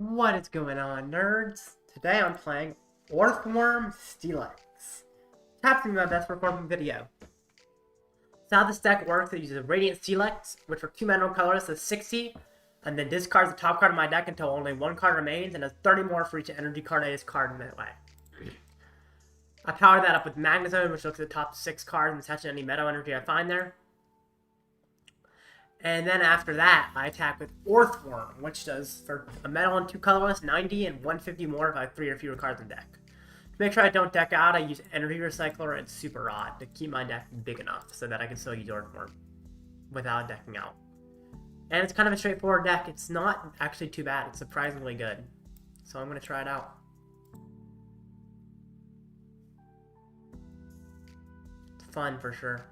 What is going on, nerds? Today I'm playing Orthworm Steelix. Capturing my best performing video. So how this deck works, it uses Radiant Steelix, which are 2 mineral colors, so 60, and then discards the top card of my deck until only 1 card remains, and has 30 more for each energy card I discard in that way. I power that up with Magnezone, which looks at the top 6 cards and attaches any metal energy I find there. And then after that, I attack with Orthworm, which does, for a metal and 2 colorless, 90 and 150 more if I have 3 or fewer cards in deck. To make sure I don't deck out, I use Energy Recycler and Super Rod to keep my deck big enough so that I can still use Orthworm without decking out. And it's kind of a straightforward deck. It's not actually too bad. It's surprisingly good. So I'm going to try it out. It's fun for sure.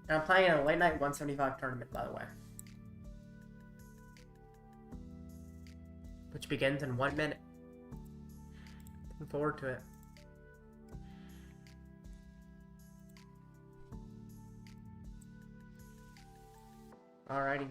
And I'm playing in a late night 175 tournament, by the way. Which begins in 1 minute. Looking forward to it. Alrighty.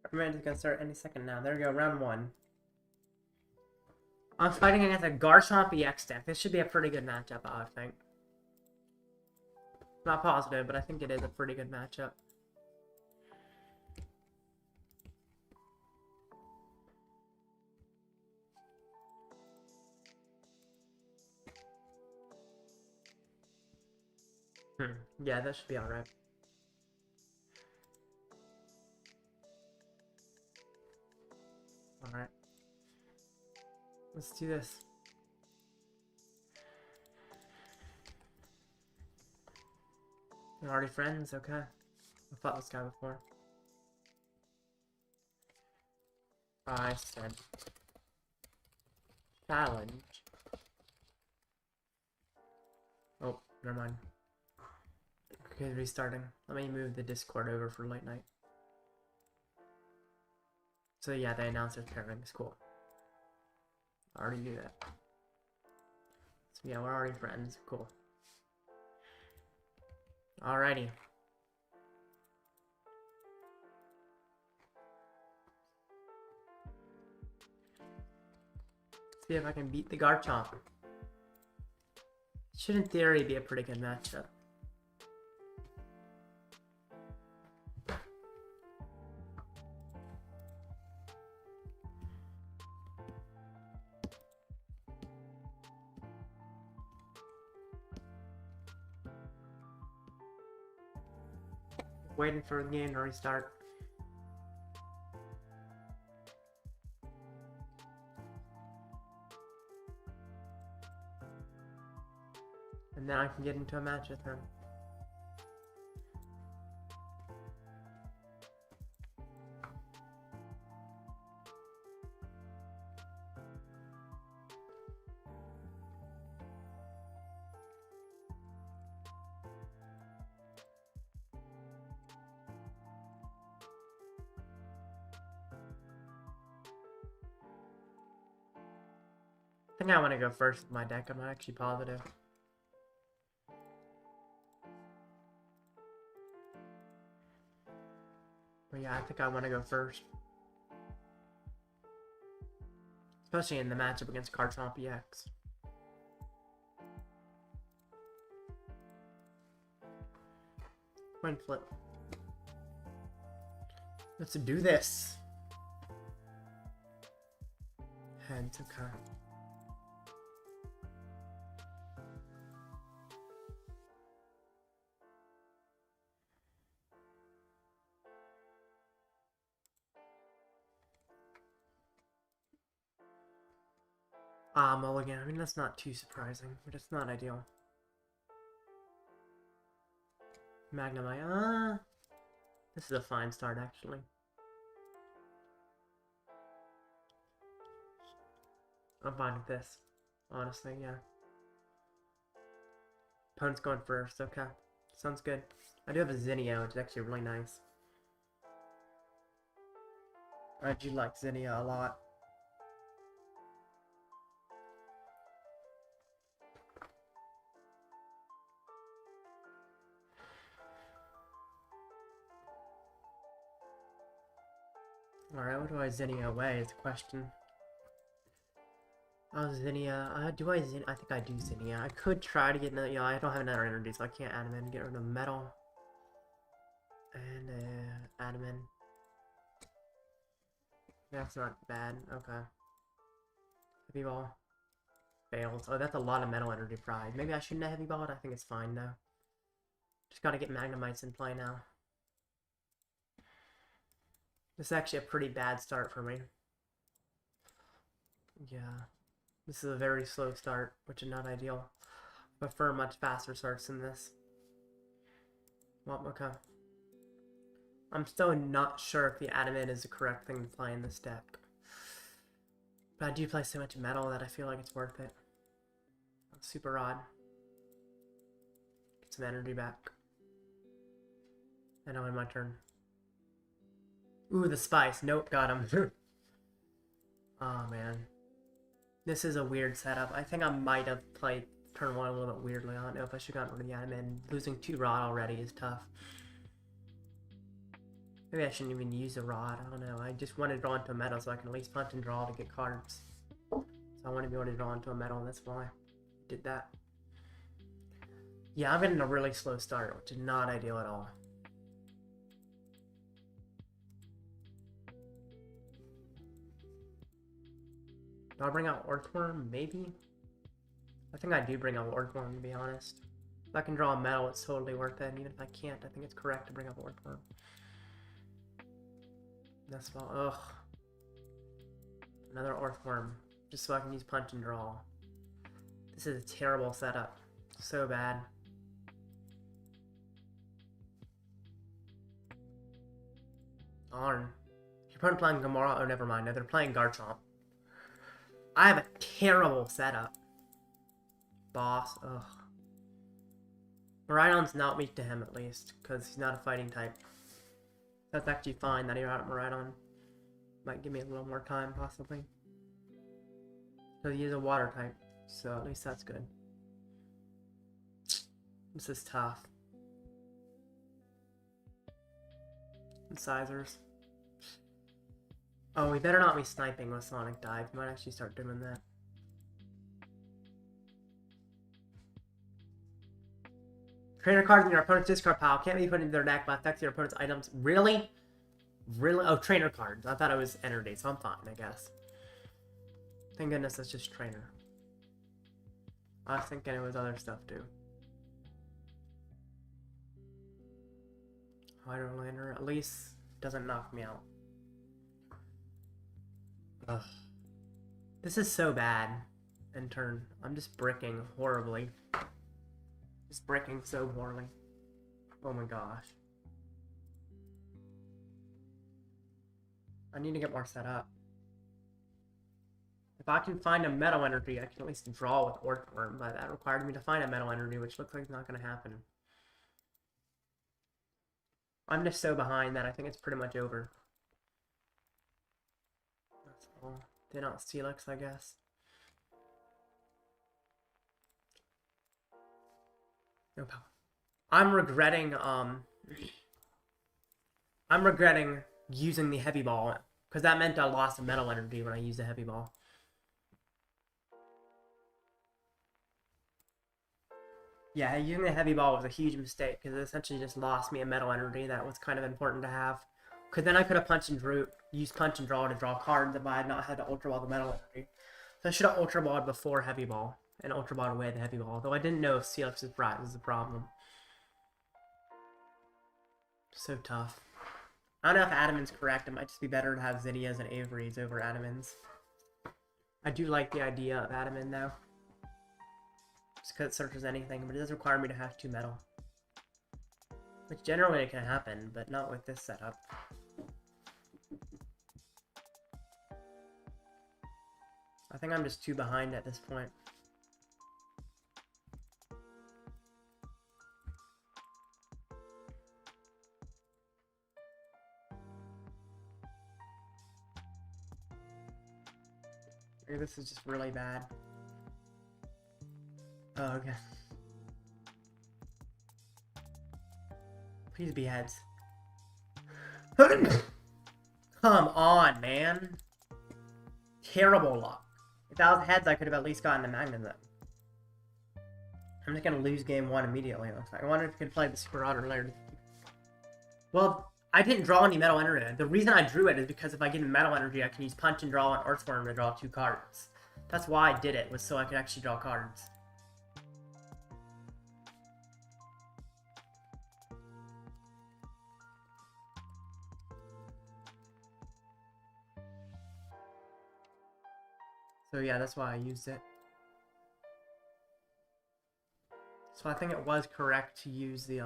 Command is gonna start any second now. There we go, round 1. I'm fighting against a Garchomp EX deck. This should be a pretty good matchup, I think. Not positive, but I think it is a pretty good matchup. Yeah, that should be alright. Alright. Let's do this. We're already friends? Okay. I fought this guy before. I said challenge. Oh, never mind. Okay, restarting. Let me move the Discord over for late night. So yeah, they announced their pairings. Cool. I already knew that. So yeah, we're already friends. Cool. Alrighty. Let's see if I can beat the Garchomp. Should in theory be a pretty good matchup. Waiting for the game to restart. And then I can get into a match with him. I think I want to go first with my deck. I'm not actually positive. But yeah, I think I want to go first. Especially in the matchup against Garchomp EX. Coin flip. Let's do this. Heads, okay. Mulligan. I mean, that's not too surprising, but it's not ideal. Magnemite. This is a fine start, actually. I'm fine with this. Honestly, yeah. Opponent's going first, okay. Sounds good. I do have a Zinnia, which is actually really nice. I do like Zinnia a lot. Alright, what do I Zinnia away is the question. Oh, Zinnia. Do I Zinnia? I think I do Zinnia. I could try to get another. I don't have another energy, so I can't add him in. Get rid of metal. And add him in. That's not bad. Okay. Heavy ball. Fails. Oh, that's a lot of metal energy fried. Maybe I shouldn't have heavy balled. I think it's fine though. Just gotta get Magnemites in play now. This is actually a pretty bad start for me. Yeah. This is a very slow start, which is not ideal. I prefer much faster starts than this. Well, okay. I'm still not sure if the Adaman is the correct thing to play in this deck. But I do play so much metal that I feel like it's worth it. Super Rod. Get some energy back. And now in my turn. Ooh, the spice. Nope, got him. Oh, man. This is a weird setup. I think I might have played turn 1 a little bit weirdly. I don't know if I should have gotten rid of the Adaman. Losing 2 Rod already is tough. Maybe I shouldn't even use a Rod. I don't know. I just want to draw into a metal so I can at least punch and draw to get cards. So I want to be able to draw into a metal. That's why I did that. Yeah, I'm getting a really slow start, which is not ideal at all. Do I bring out Orthworm? Maybe? I think I do bring out Orthworm, to be honest. If I can draw a metal, it's totally worth it. And even if I can't, I think it's correct to bring up Orthworm. Nest Ball. Ugh. Another Orthworm. Just so I can use punch and draw. This is a terrible setup. So bad. Darn. Your opponent playing Gamora? Oh, never mind. No, they're playing Garchomp. I have a terrible setup. Boss. Ugh. Miraidon's not weak to him, at least. Because he's not a fighting type. That's actually fine that he got Miraidon. Might give me a little more time, possibly. Because he is a water type. So at least that's good. This is tough. Incisors. Oh, we better not be sniping with Sonic Dive. We might actually start doing that. Trainer cards in your opponent's discard pile can't be put into their deck by affecting your opponent's items. Really? Really? Oh, trainer cards. I thought it was energy, so I'm fine, I guess. Thank goodness it's just trainer. I was thinking it was other stuff too. Hydrolander at least doesn't knock me out. Ugh. This is so bad in turn. I'm just bricking horribly. Just bricking so poorly. Oh my gosh. I need to get more set up. If I can find a metal energy, I can at least draw with Orthworm, but that required me to find a metal energy, which looks like it's not going to happen. I'm just so behind that I think it's pretty much over. That's all. They're not Steelix, I guess. No power. I'm regretting using the heavy ball, because that meant I lost a metal energy when I used the heavy ball. Yeah, using the heavy ball was a huge mistake, because it essentially just lost me a metal energy that was kind of important to have. Because then I could have used punch and draw to draw cards if I had not had to Ultra Ball the metal energy. So I should have Ultra Balled before heavy ball, and Ultra Balled away the heavy ball, though I didn't know if Steelix was bright was the problem. So tough. I don't know if Adaman's correct. It might just be better to have Zinnias and Avery's over Adamans. I do like the idea of Adaman, though. Just because it searches anything, but it does require me to have 2 metal. Which generally can happen, but not with this setup. I think I'm just too behind at this point. Maybe this is just really bad. Oh, okay. Please be heads. Come on, man. Terrible luck. If that was heads, I could have at least gotten the Magnezone. I'm just gonna lose game 1 immediately, it looks like. I wonder if I could play the Super Otter later. Well, I didn't draw any Metal Energy. The reason I drew it is because if I get Metal Energy, I can use Punch and Draw and Orthworm to draw 2 cards. That's why I did it, was so I could actually draw cards. So yeah, that's why I used it. So I think it was correct to use the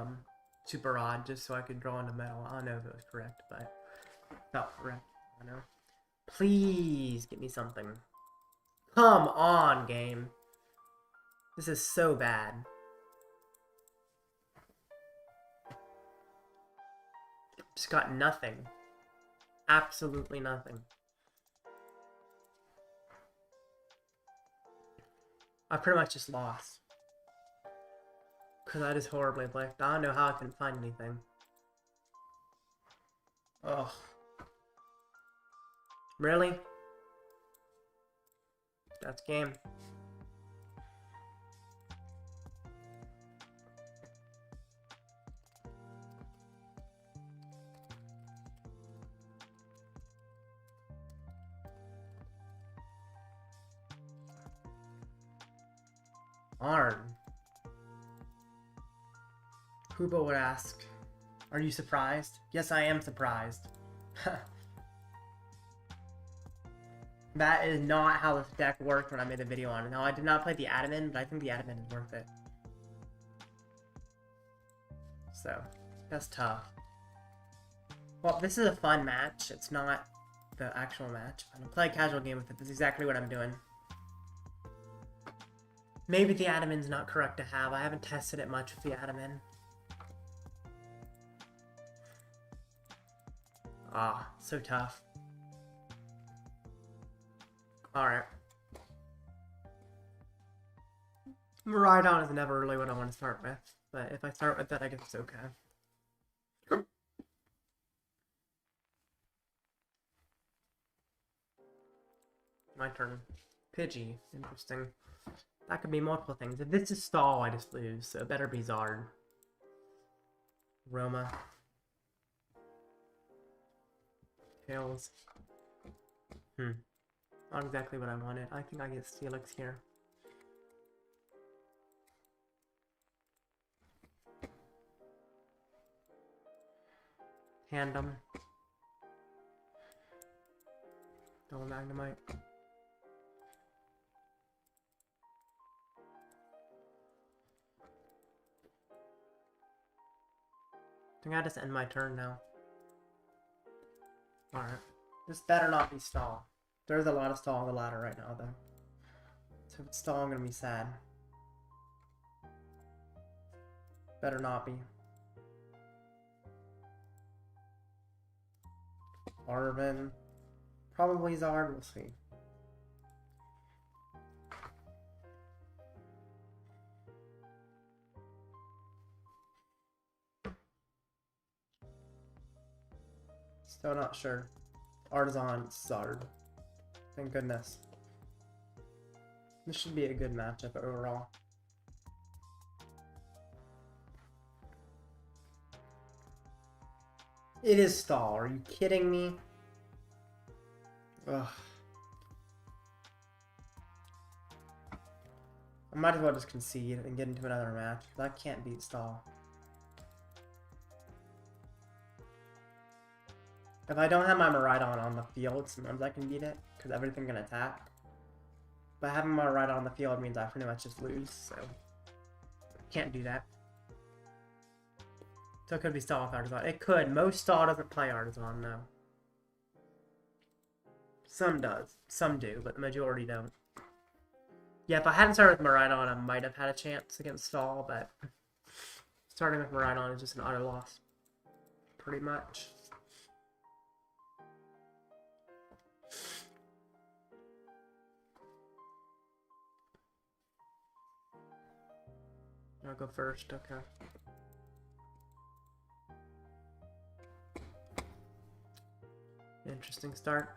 Super Rod just so I could draw into metal. I don't know if it was correct, but it felt correct. I know. Please get me something. Come on, game. This is so bad. Just got nothing. Absolutely nothing. I pretty much just lost. Because I just horribly blacked. I don't know how I couldn't find anything. Ugh. Really? That's game. Arn. Hubo would ask, are you surprised? Yes, I am surprised. That is not how this deck worked when I made the video on it. No, I did not play the Adaman, but I think the Adaman is worth it. So, that's tough. Well, this is a fun match. It's not the actual match. I'm gonna play a casual game with it. That's exactly what I'm doing. Maybe the Adaman's not correct to have. I haven't tested it much with the Adaman. Ah, so tough. Alright. Miraidon is never really what I want to start with, but if I start with that, I guess it's okay. My turn. Pidgey. Interesting. That could be multiple things. If this is stall, I just lose, so it better be Zard. Roma. Tails. Not exactly what I wanted. I think I get Steelix here. Tandem. Double Magnemite. I think I just end my turn now. Alright. This better not be stall. There's a lot of stall on the ladder right now, though. So if it's stall, I'm gonna be sad. Better not be. Arvin. Probably Zard, we'll see. Still not sure. Artisan, Zard. Thank goodness. This should be a good matchup overall. It is stall. Are you kidding me? Ugh. I might as well just concede and get into another match. I can't beat stall. If I don't have my Miraidon on the field, sometimes I can beat it, because everything can attack. But having my Miraidon on the field means I pretty much just lose, so... Can't do that. So it could be stall with Artisan. It could. Most stall doesn't play Artisan, though. Some does. Some do, but the majority don't. Yeah, if I hadn't started with Miraidon, I might have had a chance against Stall, but starting with Miraidon is just an auto loss. Pretty much. I'll go first, okay. Interesting start.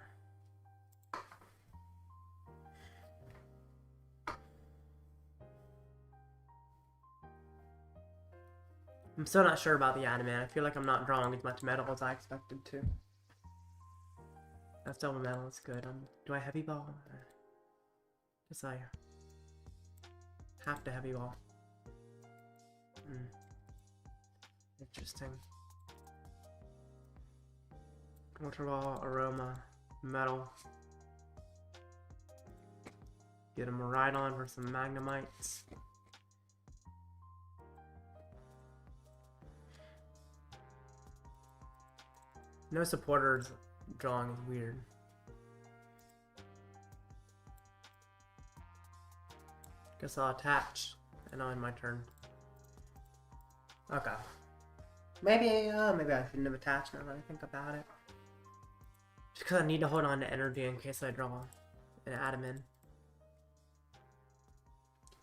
I'm still not sure about the Adaman. I feel like I'm not drawing as much metal as I expected to. That's double metal, it's good. Do I heavy ball? Or guess I have to heavy ball. Interesting. Ultra Ball, Aroma, Metal. Get a Miraidon for some Magnemites. No supporters drawing is weird. Guess I'll attach, and I'll end my turn. Okay. Maybe I shouldn't have attached now that I think about it. Just because I need to hold on to energy in case I draw an Adaman.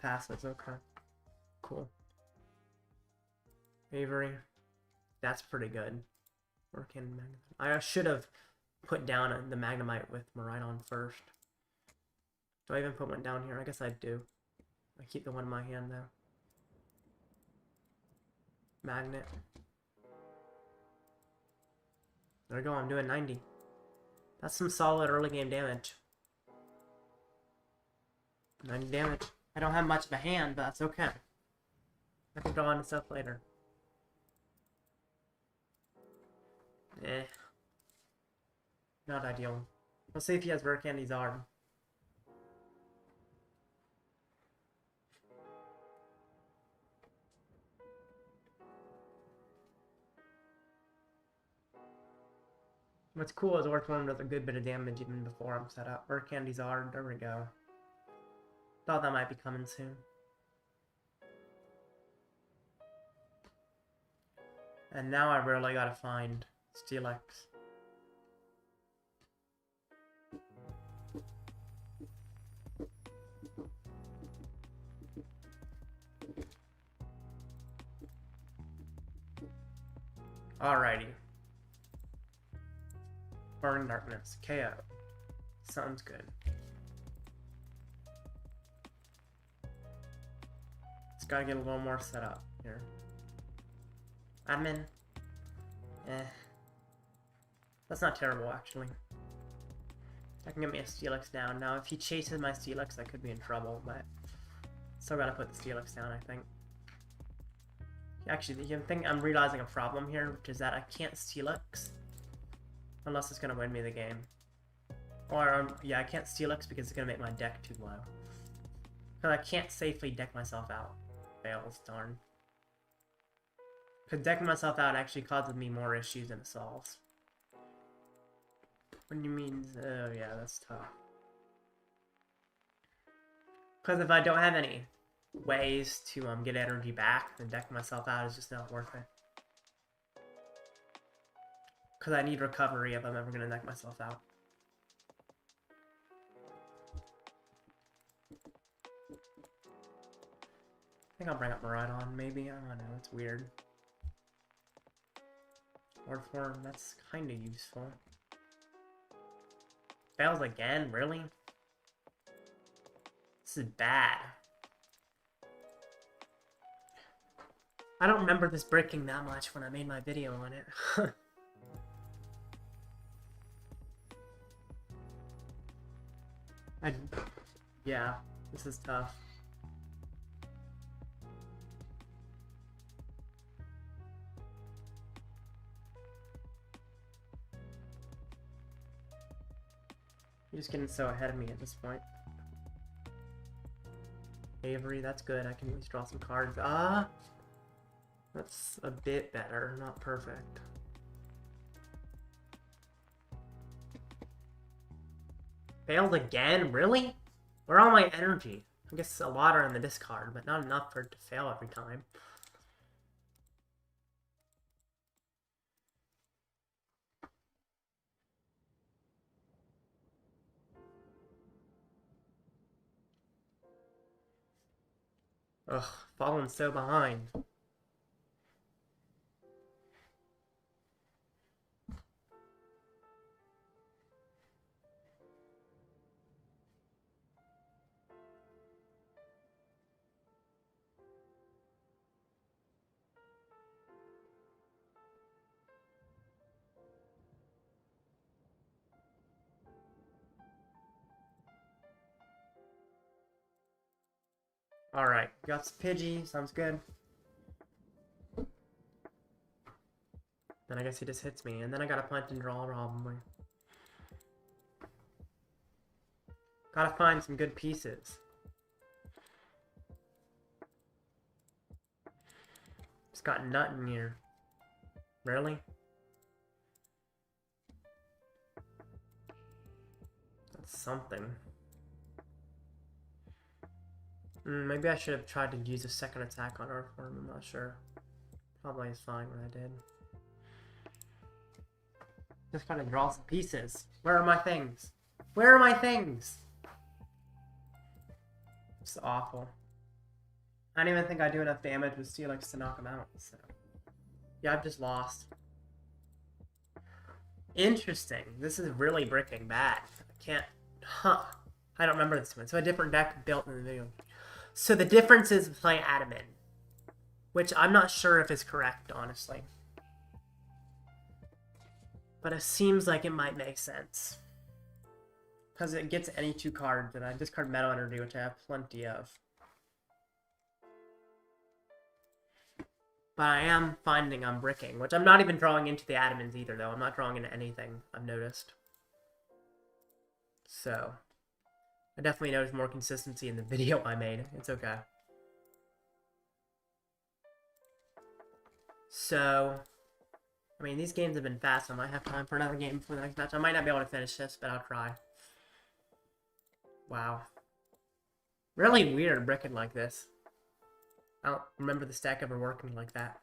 Passes, okay. Cool. Avery. That's pretty good. Rare Candy Magnemite. I should have put down the Magnemite with Miraidon first. Do I even put one down here? I guess I do. I keep the one in my hand though. Magnet. There we go, I'm doing 90. That's some solid early game damage. 90 damage. I don't have much of a hand, but that's okay. I can draw on stuff later. Not ideal. We'll see if he has Rare Candy SVI. What's cool is Orthworm does a good bit of damage even before I'm set up. Rare Candy SVI, there we go. Thought that might be coming soon. And now I really gotta find Steelix. Alrighty. Burn Darkness, KO. Sounds good. Just gotta get a little more set up here. Admin. That's not terrible, actually. I can get me a Steelix down. Now, if he chases my Steelix, I could be in trouble, but still gotta put the Steelix down, I think. Actually, the thing I'm realizing a problem here, which is that I can't Steelix unless it's gonna win me the game. Or, yeah, I can't Steelix because it's gonna make my deck too low. Because I can't safely deck myself out. Fails, darn. Because decking myself out actually causes me more issues than it solves. What do you mean? Oh yeah, that's tough. Because if I don't have any ways to get energy back, then decking myself out is just not worth it. Because I need recovery if I'm ever going to deck myself out. I think I'll bring up Miraidon, maybe. I don't know, it's weird. Orthworm, that's kind of useful. Fails again? Really? This is bad. I don't remember this breaking that much when I made my video on it. Yeah, this is tough. You're just getting so ahead of me at this point. Avery, that's good. I can at least draw some cards. Ah! That's a bit better, not perfect. Failed again? Really? Where are all my energy? I guess a lot are in the discard, but not enough for it to fail every time. Ugh, falling so behind. Alright, got some Pidgey, sounds good. Then I guess he just hits me, and then I gotta punch and draw probably. Gotta find some good pieces. It's got nut in here. Really? That's something. Maybe I should have tried to use a second attack on Orthworm, I'm not sure. Probably is fine what I did. Just gotta draw some pieces. Where are my things? Where are my things? It's awful. I don't even think I do enough damage with Steelix to knock him out, so... Yeah, I've just lost. Interesting. This is really bricking bad. I can't... Huh. I don't remember this one. So a different deck built in the video. So the difference is playing Adaman. Which I'm not sure if is correct, honestly. But it seems like it might make sense. Because it gets any 2 cards, and I discard Metal Energy, which I have plenty of. But I am finding I'm bricking, which I'm not even drawing into the Adamans either, though. I'm not drawing into anything, I've noticed. So, I definitely noticed more consistency in the video I made. It's okay. So, I mean, these games have been fast. I might have time for another game before the next match. I might not be able to finish this, but I'll try. Wow. Really weird bricking like this. I don't remember the stack ever working like that.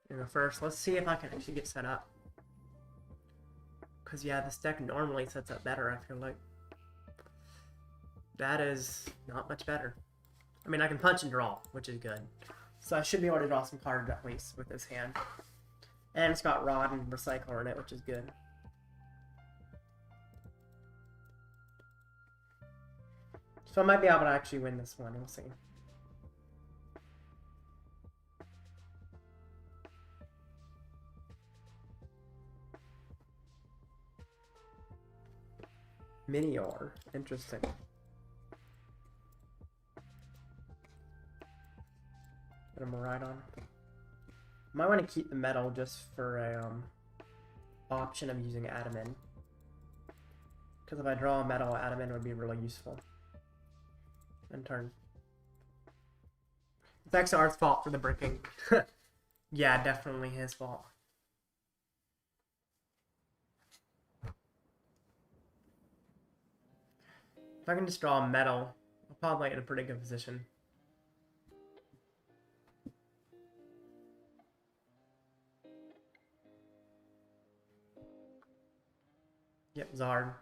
In the first, let's see if I can actually get set up. Because, yeah, this deck normally sets up better, I feel like. That is not much better. I mean, I can punch and draw, which is good. So I should be able to draw some cards at least with this hand. And it's got Rod and Recycler in it, which is good. So I might be able to actually win this one, we'll see. Minior, interesting. Put a Miraidon. Might want to keep the metal just for a option of using Adaman. Because if I draw a metal, Adaman would be really useful. End turn. It's actually our fault for the bricking. Yeah, definitely his fault. If I can just draw a metal, I'll probably get in a pretty good position. Yep, Zard.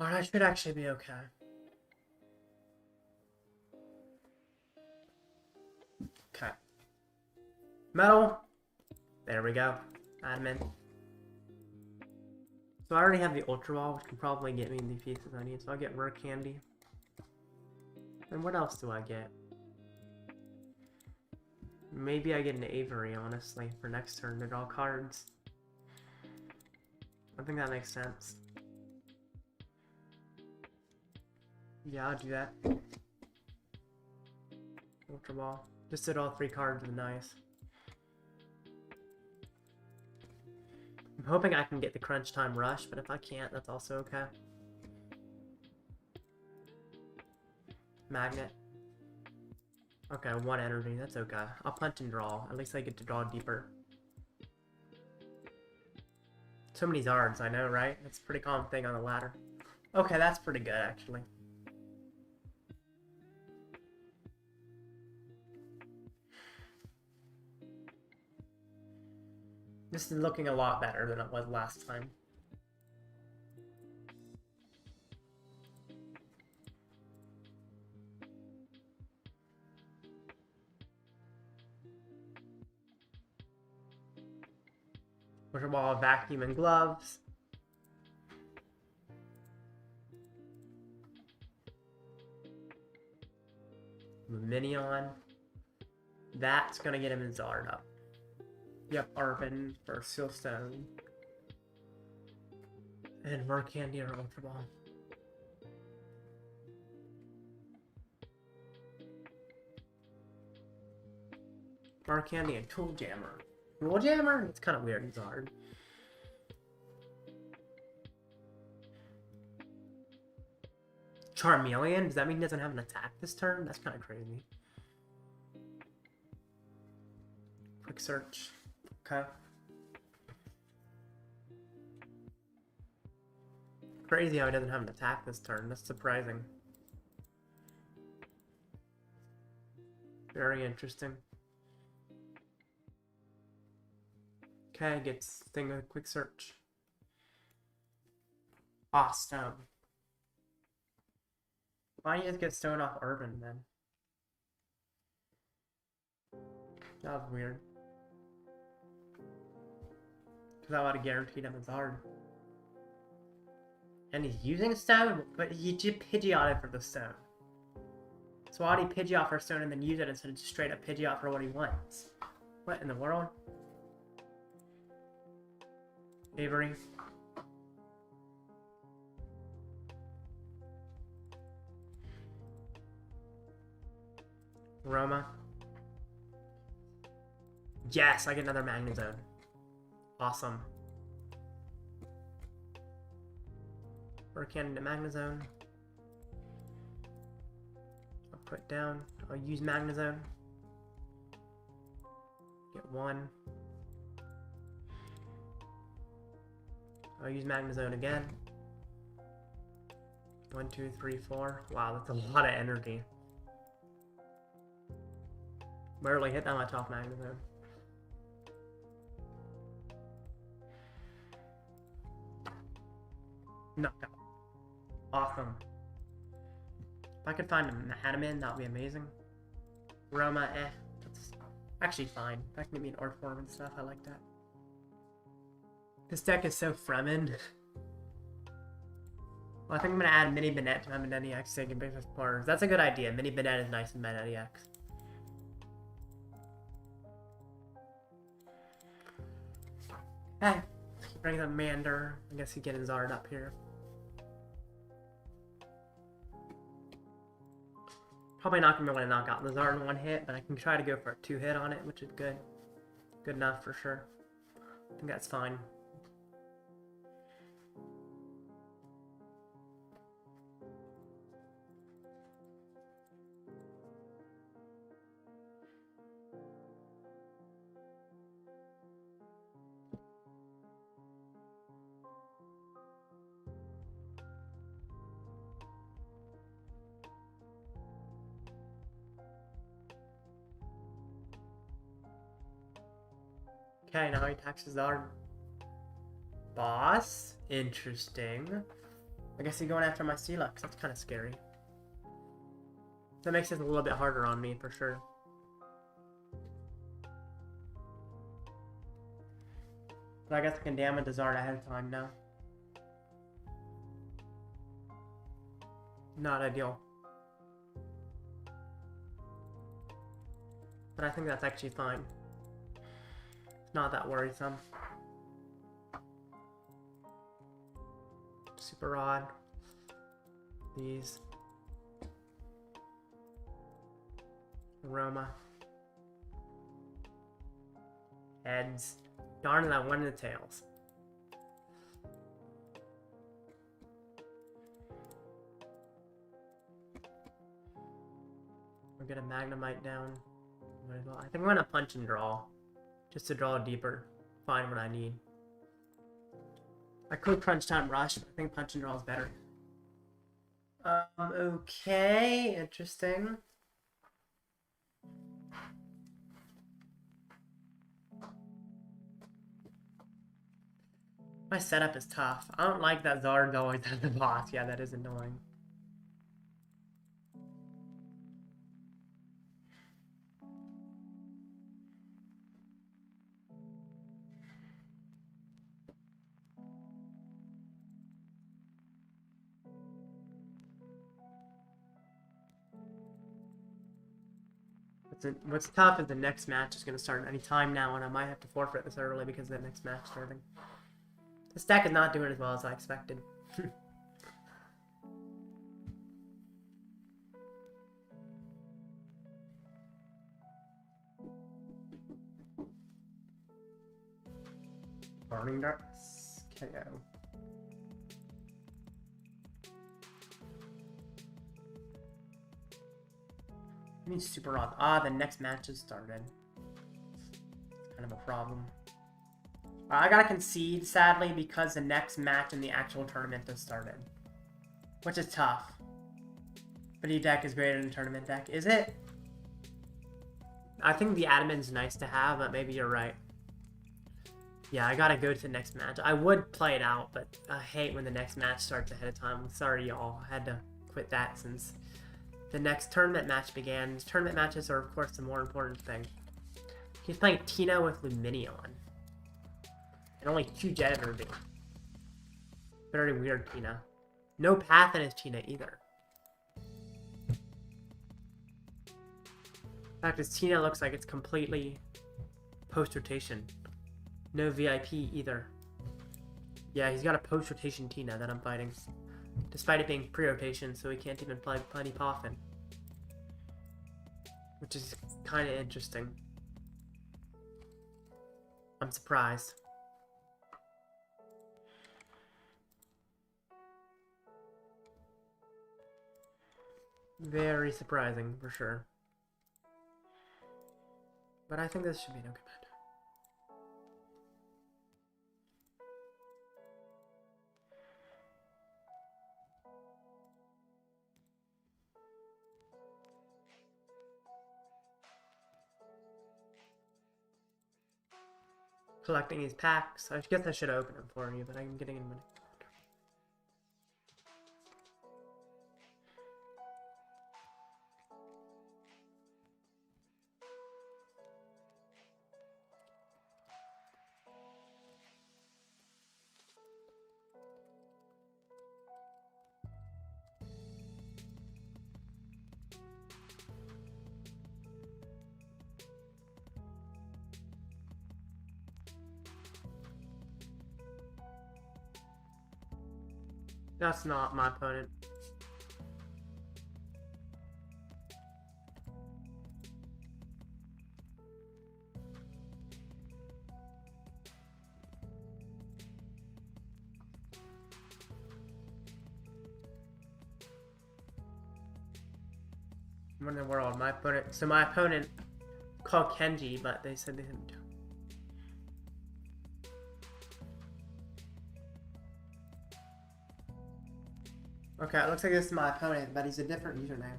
Alright, I should actually be okay. Okay. Metal. There we go. Admin. So I already have the Ultra Ball, which can probably get me the pieces I need. So I'll get Rare Candy. And what else do I get? Maybe I get an Avery, honestly, for next turn to draw cards. I think that makes sense. Yeah, I'll do that. Ultra Ball. Just did all 3 cards with nice. I'm hoping I can get the Crunch Time Rush, but if I can't, that's also okay. Magnet. Okay, 1 energy. That's okay. I'll punch and draw. At least I get to draw deeper. So many Zards, I know, right? That's a pretty common thing on the ladder. Okay, that's pretty good, actually. This is looking a lot better than it was last time. Ultra Ball vacuum and gloves. Minion. That's gonna get him in Zard up. Yep, Arvin for Sealstone. And Rare Candy or Ultra Ball. Rare Candy and Tool Jammer. Tool Jammer? It's kind of weird in Zard. Charmeleon? Does that mean he doesn't have an attack this turn? That's kind of crazy. Quick search. Okay. Crazy how he doesn't have an attack this turn. That's surprising. Very interesting. Okay, gets thing with a quick search. Stone. Why don't you just get stone off Urban then? That was weird. Because I would have guaranteed him it's hard. And he's using stone, but he just Pidgeotted for the stone. So why would he Pidgeot for stone and then use it instead of just straight up Pidgeot for what he wants? What in the world? Avery. Aroma. Yes, I get another Magnezone. Awesome. Rare Candy Magnezone. I'll put down. I'll use Magnezone. Get 1. I'll use Magnezone again. 1, 2, 3, 4. Wow, that's a lot of energy. Barely hit that much off Magnezone. Knockout. Awesome. If I could find a Adaman, that would be amazing. Roma, that's actually fine. If I can get me an Orthworm and stuff, I like that. This deck is so Fremen. Well, I think I'm gonna add Mini Banette to my Magnemite SVI and Basic PAR. That's a good idea. Mini Banette is nice in Magnemite X. Hey, bring the Mander. I guess he get his Zard up here. Probably not gonna be able to knock out the Zard in 1 hit, but I can try to go for a 2 hit on it, which is good. Good enough for sure. I think that's fine. Okay, now he attacks his Zard. Boss? Interesting. I guess he's going after my Steelix. That's kind of scary. That makes it a little bit harder on me, for sure. But I guess I can damage the Zard ahead of time now. Not ideal. But I think that's actually fine. Not that worrisome. Super Rod. These. Aroma. Heads. Darn it, I wanted the tails. We'll get a Magnemite down. I think I'm going to punch and draw. Just to draw deeper. Find what I need. I could crunch time rush, but I think punch and draw is better. Okay, interesting. My setup is tough. I don't like that Zard's always at the boss. Yeah, that is annoying. What's tough is the next match is going to start any time now, and I might have to forfeit this early because of the next match starting. This deck is not doing as well as I expected. Burning Darts, KO. I mean, super odd. Ah, the next match has started. It's kind of a problem. I gotta concede, sadly, because the next match in the actual tournament has started. Which is tough. But your deck is greater than tournament deck. Is it? I think the Adaman's nice to have, but maybe you're right. Yeah, I gotta go to the next match. I would play it out, but I hate when the next match starts ahead of time. I'm sorry, y'all. I had to quit that since the next tournament match began. Tournament matches are, of course, the more important thing. He's playing Tina with Luminion. And only 2 Jet Energy. Very weird Tina. No path in his Tina either. In fact, his Tina looks like it's completely post-rotation. No VIP either. Yeah, he's got a post-rotation Tina that I'm fighting. Despite it being pre-rotation, so he can't even play Plenty Poffin. Which is kind of interesting. I'm surprised. Very surprising, for sure. But I think this should be no good match. Collecting these packs. I guess I should open them for you, but I'm getting in money. That's not my opponent. What in the world? My opponent. So my opponent called Kenji, but they said they didn't do it. Okay, it looks like this is my opponent, but he's a different username.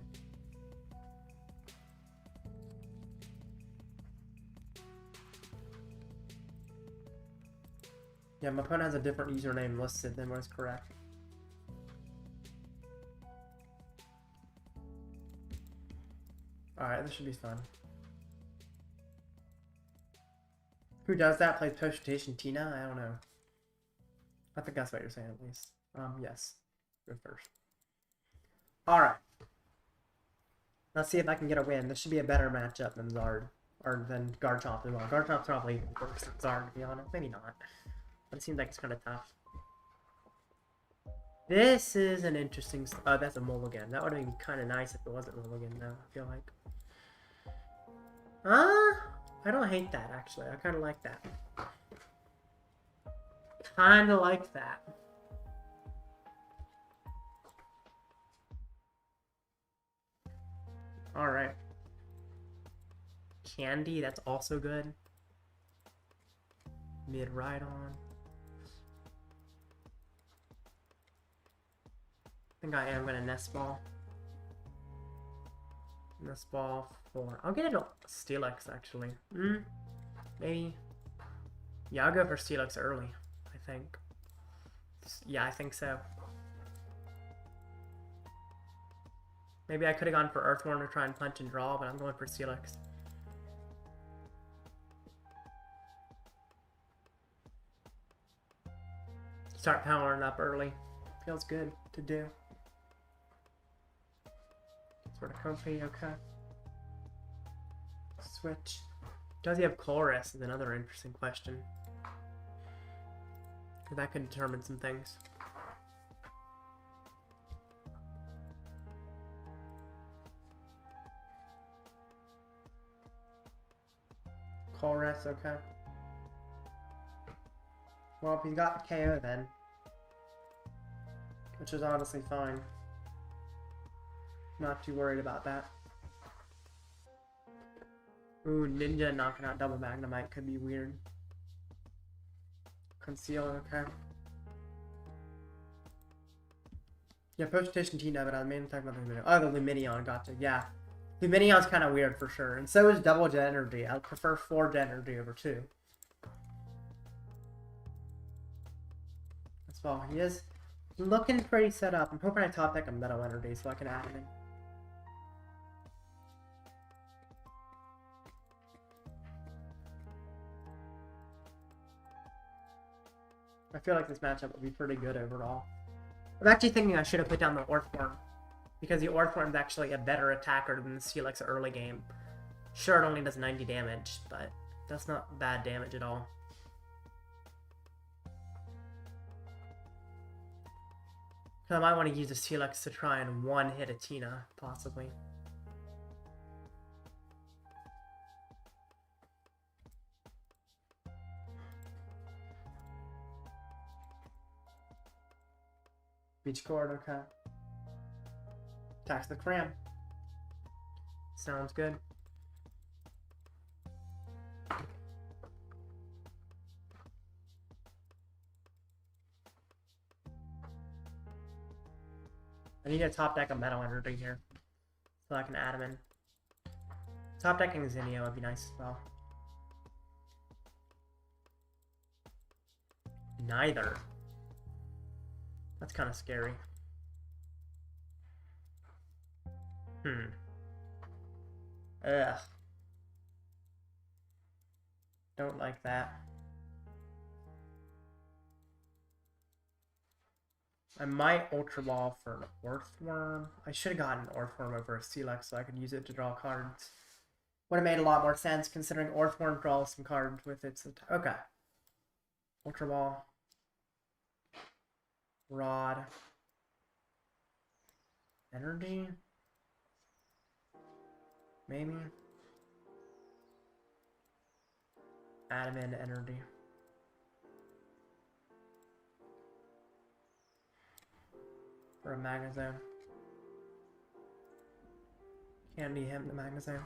Yeah, my opponent has a different username listed than what's correct. Alright, this should be fun. Who does that? Plays post-rotation Tina? I don't know. I think that's what you're saying, at least. Yes. Go first. Alright. Let's see if I can get a win. This should be a better matchup than Zard. Or than Garchomp as well. Garchomp's probably worse than Zard, to be honest. Maybe not. But it seems like it's kind of tough. This is an interesting... Oh, that's a mulligan. That would have been kind of nice if it wasn't mulligan, though, I feel like. I don't hate that, actually. I kind of like that. Kind of like that. Alright. Candy, that's also good. Miraidon. I think I am gonna Nest Ball. Nest Ball for... I'll get it Steelix, actually. Maybe. Yeah, I'll go for Steelix early, I think. Yeah, I think so. Maybe I could have gone for Earthworm to try and punch and draw, but I'm going for Steelix. Start powering up early. Feels good to do. Sort of comfy, okay. Switch. Does he have Chorus is another interesting question. That could determine some things. Chorus, okay. Well, if he's got KO then. Which is honestly fine. Not too worried about that. Ooh, Ninja knocking out double Magnemite could be weird. Conceal, okay. Yeah, post-station T-Nub, but I mainly talking about the Luminion. Oh, the Luminion, gotcha, yeah. Luminion's kind of weird for sure, and so is double Jet Energy. I prefer 4 Jet Energy over 2. That's all. He is looking pretty set up. I'm hoping I top deck a Metal Energy so I can add him in. I feel like this matchup will be pretty good overall. I'm actually thinking I should have put down the Orthworm, because the Orthworm is actually a better attacker than the Steelix early game. Sure, it only does 90 damage, but that's not bad damage at all. I might want to use the Steelix to try and one-hit a Tina, possibly. Beach Cord, okay. Tax the Cram. Sounds good. I need to top deck a Metal Energy here, so I can add him in. Top decking Zinnia would be nice as well. Neither. That's kind of scary. Ugh. Don't like that. I might Ultra Ball for an Orthworm. I should have gotten an Orthworm over a Steelix so I could use it to draw cards. Would have made a lot more sense considering Orthworm draws some cards with its... Okay. Ultra Ball. Rod. Energy? Maybe? Adaman Energy. For a Magnezone. Candy him the Magnezone.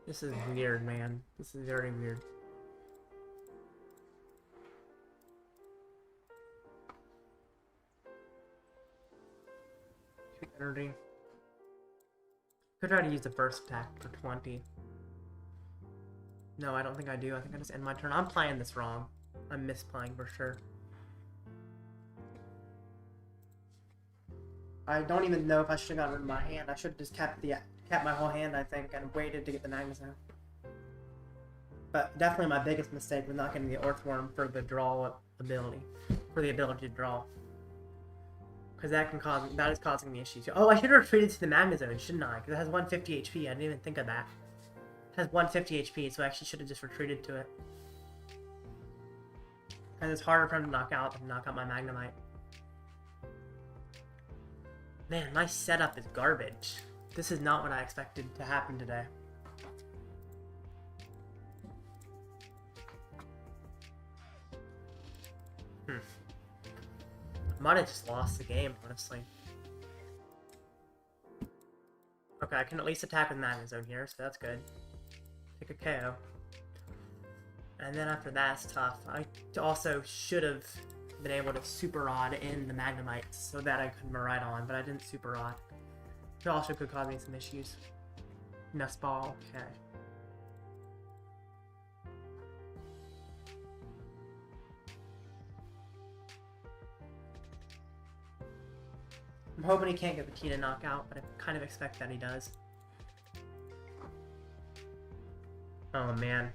This is weird, man. This is very weird. Energy. Could try to use the first attack for 20. No, I don't think I do. I think I just end my turn. I'm playing this wrong. I'm misplaying for sure. I don't even know if I should have gotten rid of my hand. I should have just kept my whole hand, I think, and waited to get the Magnezone. But definitely my biggest mistake was not getting the Orthworm for the draw ability. For the ability to draw. Because that is causing me issues. Oh, I should have retreated to the Magnezone, shouldn't I? Because it has 150 HP. I didn't even think of that. It has 150 HP, so I actually should have just retreated to it. And it's harder for him to knock out than to knock out my Magnemite. Man, my setup is garbage. This is not what I expected to happen today. Might have just lost the game, honestly. Okay, I can at least attack with Magnezone here, so that's good. Take a KO. And then after that, it's tough. I also should have been able to Super Rod in the Magnemite so that I could Miraidon, but I didn't Super Rod. It also could cause me some issues. Nest Ball, okay. I'm hoping he can't get the Tina knockout, but I kind of expect that he does. Oh man.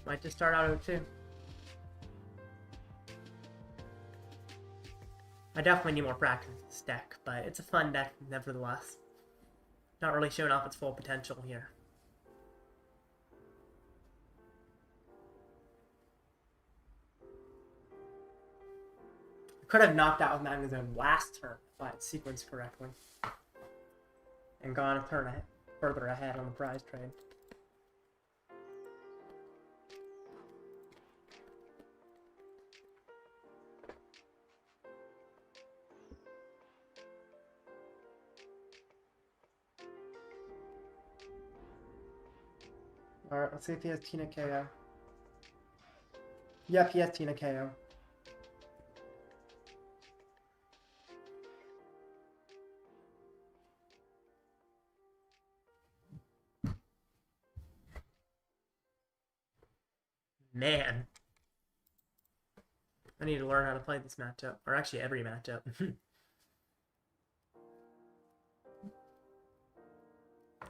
Might just start out 0-2. I definitely need more practice with this deck, but it's a fun deck nevertheless. Not really showing off its full potential here. Could have knocked out with Magnezone last turn if I had sequenced correctly. And gone a turn further ahead on the prize trade. Alright, let's see if he has Tina KO. Yep, he has Tina KO. Man. I need to learn how to play this matchup. Or actually every matchup.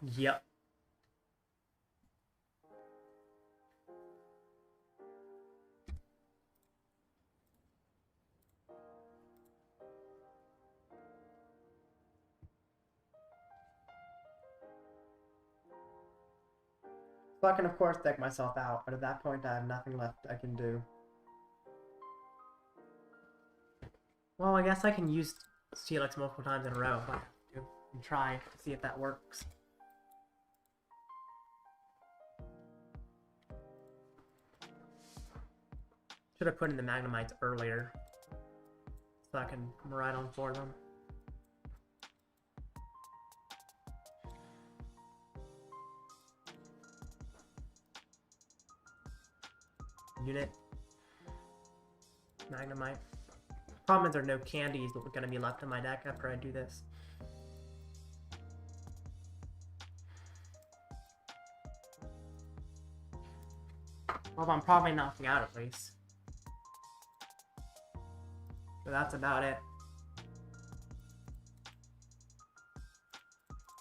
Yep. So I can of course deck myself out, but at that point I have nothing left I can do. Well, I guess I can use Steelix multiple times in a row if I have to, and try to see if that works. Should have put in the Magnemites earlier, so I can Miraidon for them. Unit. Magnemite. Problem is there are no candies that are going to be left in my deck after I do this. Well, I'm probably knocking out at least. So that's about it.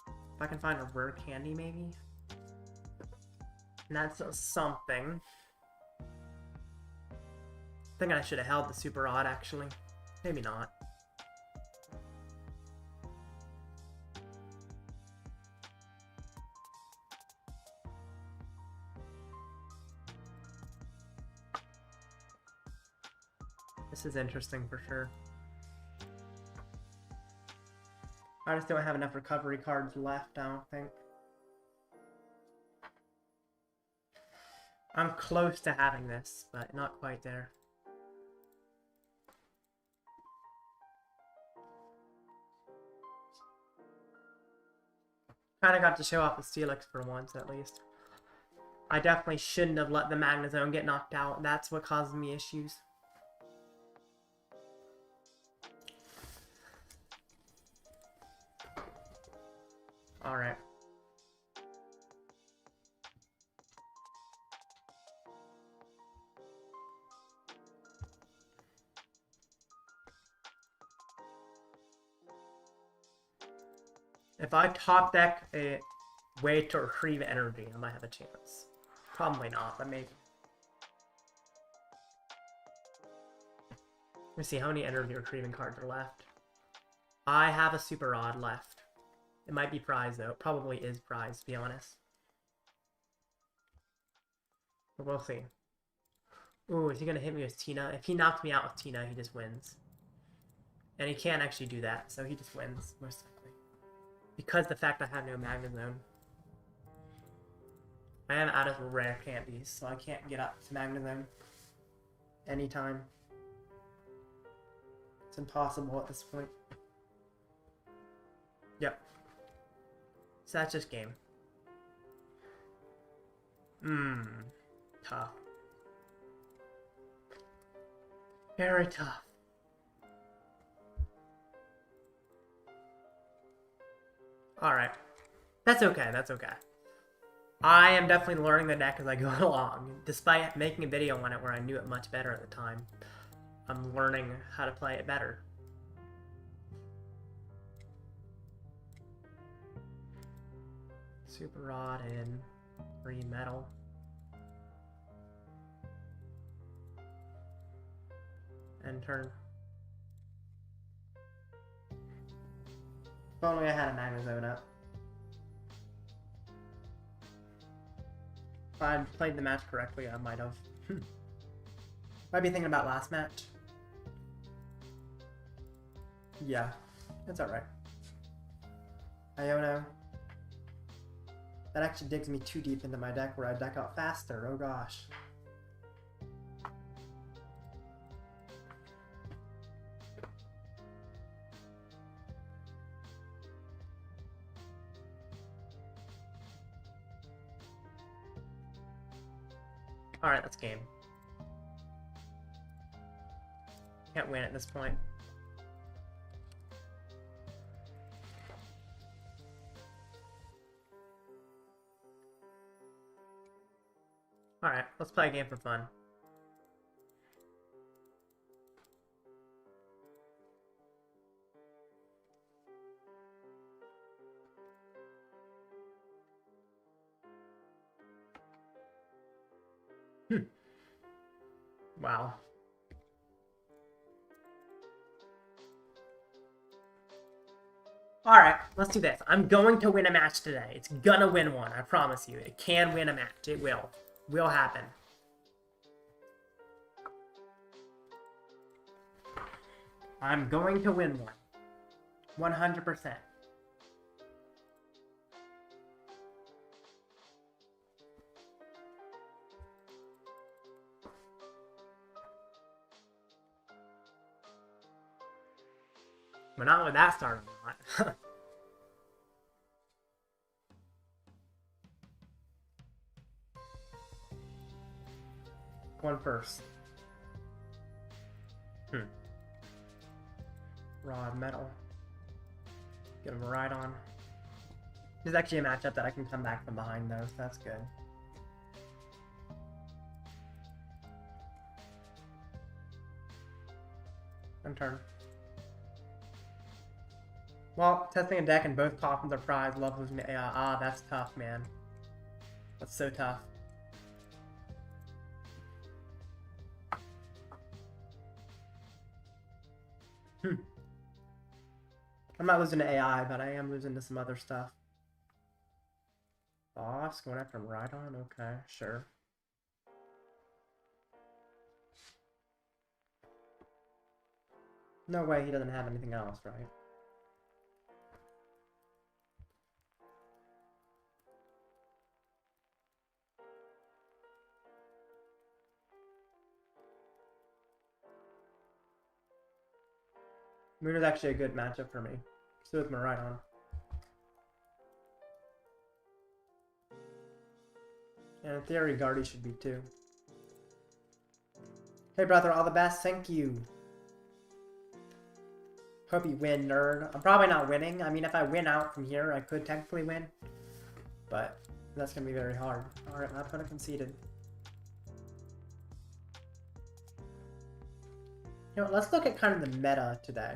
If I can find a rare candy maybe. And that's something. I think I should have held the Super Rod actually. Maybe not. This is interesting for sure. I just don't have enough recovery cards left, I don't think. I'm close to having this, but not quite there. Kind of got to show off the Steelix for once, at least. I definitely shouldn't have let the Magnezone get knocked out. That's what caused me issues. Alright. If I top deck a way to retrieve energy, I might have a chance. Probably not, but maybe. Let me see how many energy retrieving cards are left. I have a Super Rod left. It might be prize though. It probably is prize, to be honest. But we'll see. Ooh, is he gonna hit me with Tina? If he knocks me out with Tina, he just wins. And he can't actually do that, so he just wins, most likely. Because the fact I have no Magnezone. I am out of rare candies, so I can't get up to Magnezone anytime. It's impossible at this point. Yep. So that's just game. Tough. Very tough. Alright. That's okay, that's okay. I am definitely learning the deck as I go along. Despite making a video on it where I knew it much better at the time, I'm learning how to play it better. Super Rod and free metal. And turn. If only I had a Magnezone up. If I'd played the match correctly, I might have. Might be thinking about last match. Yeah, it's alright. Iono. That actually digs me too deep into my deck where I deck out faster. Oh gosh. Alright, that's game. Can't win at this point. Alright, let's play a game for fun. Wow. Alright, let's do this. I'm going to win a match today. It's gonna win one, I promise you. It can win a match. It will. Will happen. I'm going to win one. 100%. But not with that starting lot. One first. Rod metal. Get a Miraidon. This is actually a matchup that I can come back from behind though, so that's good. End turn. Well, testing a deck and both coffins are prized. Love losing to AI. Ah, that's tough, man. That's so tough. I'm not losing to AI, but I am losing to some other stuff. Boss, going after Miraidon? Okay, sure. No way he doesn't have anything else, right? Moon is actually a good matchup for me. So is Miraidon. And in theory, Guardy should be too. Hey brother, all the best, thank you. Hope you win, nerd. I'm probably not winning. I mean, if I win out from here, I could technically win. But that's going to be very hard. Alright, my opponent conceded. You know, let's look at kind of the meta today.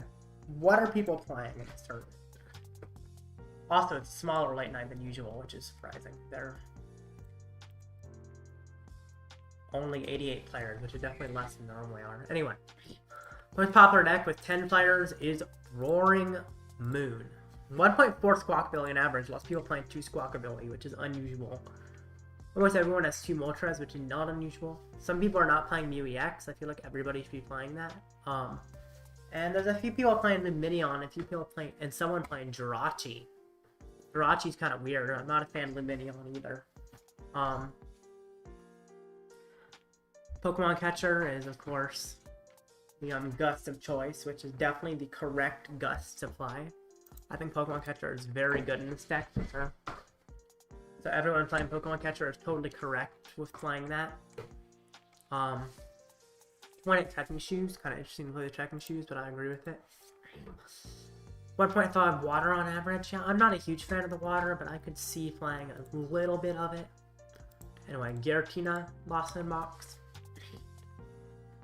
What are people playing in this tournament? Also, it's smaller late night than usual, which is surprising. They're only 88 players, which is definitely less than they normally are. Anyway, most popular deck with 10 players is Roaring Moon. 1.4 Squawkabilly on average. Lots of people playing 2 Squawkabilly, which is unusual. Almost everyone has 2 Moltres, which is not unusual. Some people are not playing Mew EX. I feel like everybody should be playing that. And there's a few people playing the Minion, a few people playing, and someone playing Jirachi. Jirachi's kind of weird. I'm not a fan of the Minion either. Pokemon Catcher is, of course, the Gust of choice, which is definitely the correct Gust to play. I think Pokemon Catcher is very good in this deck. So everyone playing Pokemon Catcher is totally correct with playing that. 28 trekking shoes, kind of interesting to play the trekking shoes, but I agree with it. 1.5 water on average. Yeah, I'm not a huge fan of the water, but I could see playing a little bit of it. Anyway, Giratina, Boston Box.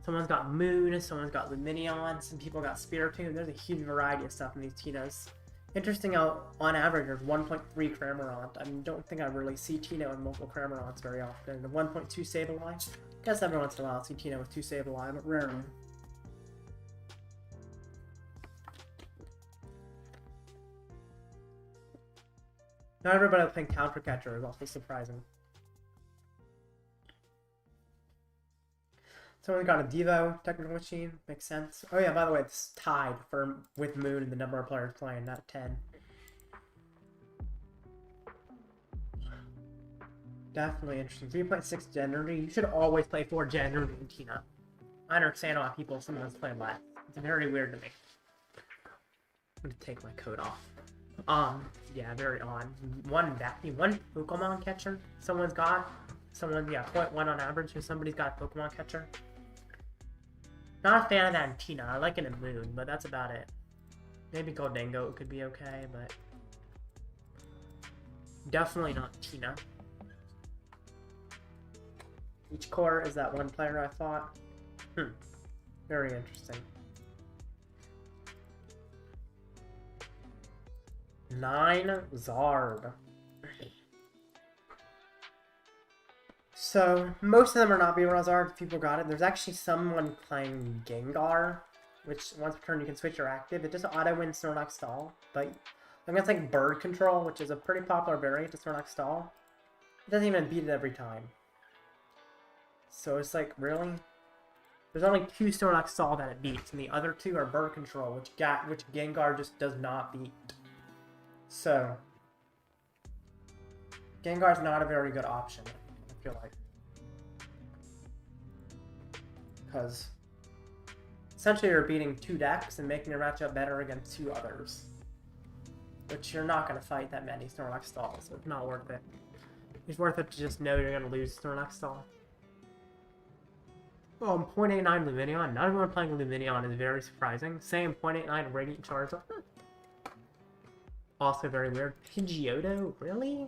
Someone's got Moon, someone's got Lumineon, some people got Spiritomb. There's a huge variety of stuff in these Tinos. Interesting how, on average, there's 1.3 Cramorant. I don't think I really see Tino and multiple Cramorants very often. The 1.2 Sableye. I guess every once in a while I'll see Tino with 2 Sableye, but rarely. Not everybody playing Counter Catcher is also surprising. Someone got a Devo Technical Machine, makes sense. Oh yeah, by the way, it's tied with Moon and the number of players playing, not 10. Definitely interesting. 3.6 Generity. You should always play 4 Generity in Tina. I understand why people sometimes play less. It's very weird to me. I'm gonna take my coat off. Yeah, very odd. One Pokemon Catcher. Someone's got. Someone, yeah, 0.1 on average, so somebody's got a Pokemon Catcher. Not a fan of that in Tina. I like it in Moon, but that's about it. Maybe Goldengo could be okay, but definitely not Tina. Each core is that one player I thought. Very interesting. 9 Zard. So, most of them are not B-Raw Zard, people got it. There's actually someone playing Gengar, which once per turn you can switch your active. It just auto-wins Snorlax Stall, but I'm gonna take Bird Control, which is a pretty popular variant to Snorlax Stall. It doesn't even beat it every time. So it's like, really? There's only 2 Snorlax Stall that it beats, and the other 2 are Bird Control, which Gengar just does not beat. So, Gengar's not a very good option, I feel like. Because essentially you're beating 2 decks and making your matchup better against 2 others. Which you're not going to fight that many Snorlax Stalls, so it's not worth it. It's worth it to just know you're going to lose Snorlax Stall. Oh, 0.89 Lumineon. Not everyone playing Lumineon is very surprising. Same 0.89 Radiant Charizard. Also very weird. Pidgeotto? Really?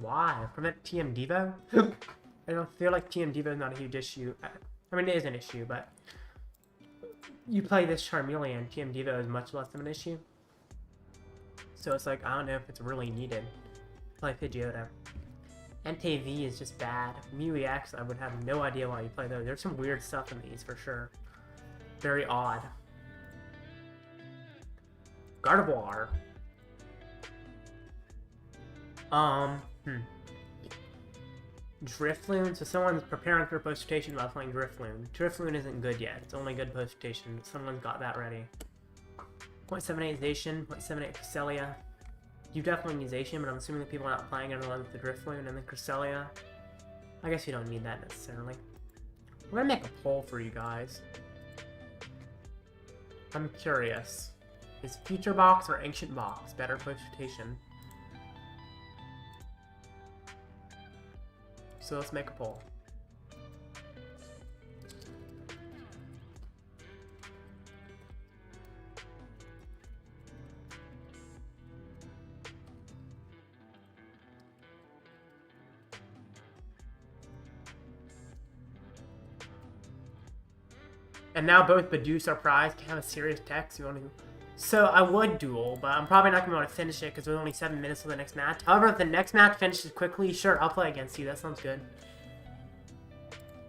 Why? Prevent TM Devo? I don't feel like TM Devo is not a huge issue. I mean, it is an issue, but you play this Charmeleon, TM Devo is much less of an issue. So it's like, I don't know if it's really needed. Play Pidgeotto. NTV is just bad. Mew EX, I would have no idea why you play those. There's some weird stuff in these for sure. Very odd. Gardevoir. Drifloon. So someone's preparing for post-rotation while playing Drifloon. Drifloon isn't good yet. It's only good post-rotation. Someone's got that ready. 0.78 Zacian, 0.78 Cresselia. You definitely need Zacian, but I'm assuming that people are not playing it with the Drifloon and the Cresselia. I guess you don't need that necessarily. I'm gonna make a poll for you guys. I'm curious. Is Future Box or Ancient Box better post-rotation? So let's make a poll. And now both Bidoof or Prize can have a serious text. You want to? So I would duel, but I'm probably not going to be able to finish it because there's only 7 minutes till the next match. However, if the next match finishes quickly, sure, I'll play against you. That sounds good.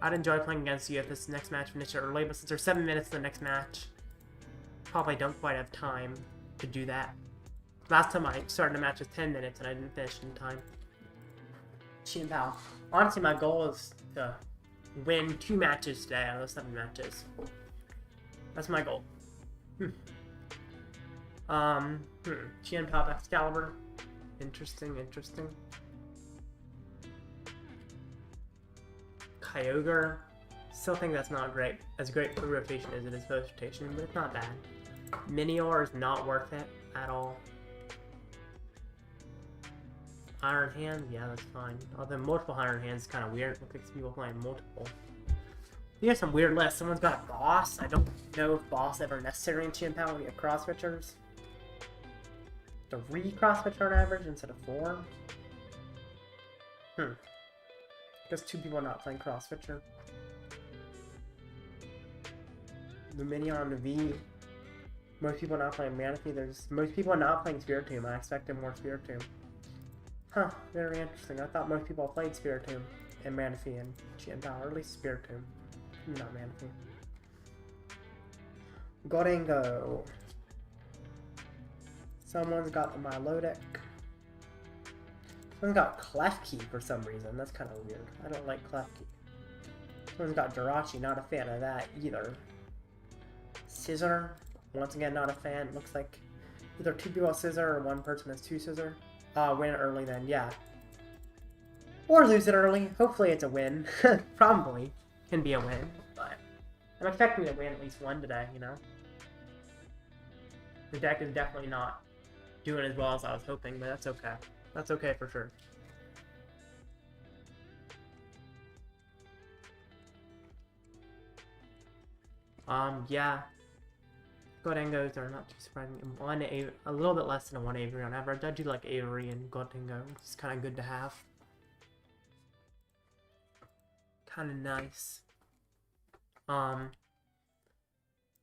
I'd enjoy playing against you if this next match finishes early, but since there's 7 minutes to the next match, probably don't quite have time to do that. Last time I started a match with 10 minutes and I didn't finish in time. Chin Pao. Honestly, my goal is to win 2 matches today out of those 7 matches. That's my goal. Chien Pop Excalibur. Interesting. Kyogre. Still think that's not great. As great for rotation as it is post rotation, but it's not bad. Minior is not worth it. at all. Iron Hand, yeah, that's fine. Although multiple Iron Hands is kind of weird. Look at people playing multiple. Here's some weird lists. Someone's got a boss. I don't know if boss ever necessary in Chien Power. We get cross switchers. 3 cross switcher on average instead of 4. Just 2 people not playing cross switcher. Luminion on the V. Most people not playing Manaphy. There's most people not playing Spiritomb. I expected more Spiritomb. Huh, very interesting. I thought most people played Spiritomb and Manaphy and Chien Power, or at least Spiritomb. Not Manaphy. Godango. Someone's got the Milotic. Someone's got Klefki for some reason. That's kind of weird. I don't like Klefki. Someone's got Jirachi. Not a fan of that either. Scissor. Once again, not a fan. Looks like either 2 people have Scissor or 1 person has 2 Scissor. Win it early then, yeah. Or lose it early. Hopefully it's a win. Probably can be a win, but I'm expecting to win at least 1 today, you know? The deck is definitely not doing as well as I was hoping, but that's okay. That's okay for sure. Yeah. Godengos are not too surprising. A little bit less than a 1 Avery on average. I do like Avery and Godengo. It's kind of good to have. Kind of nice.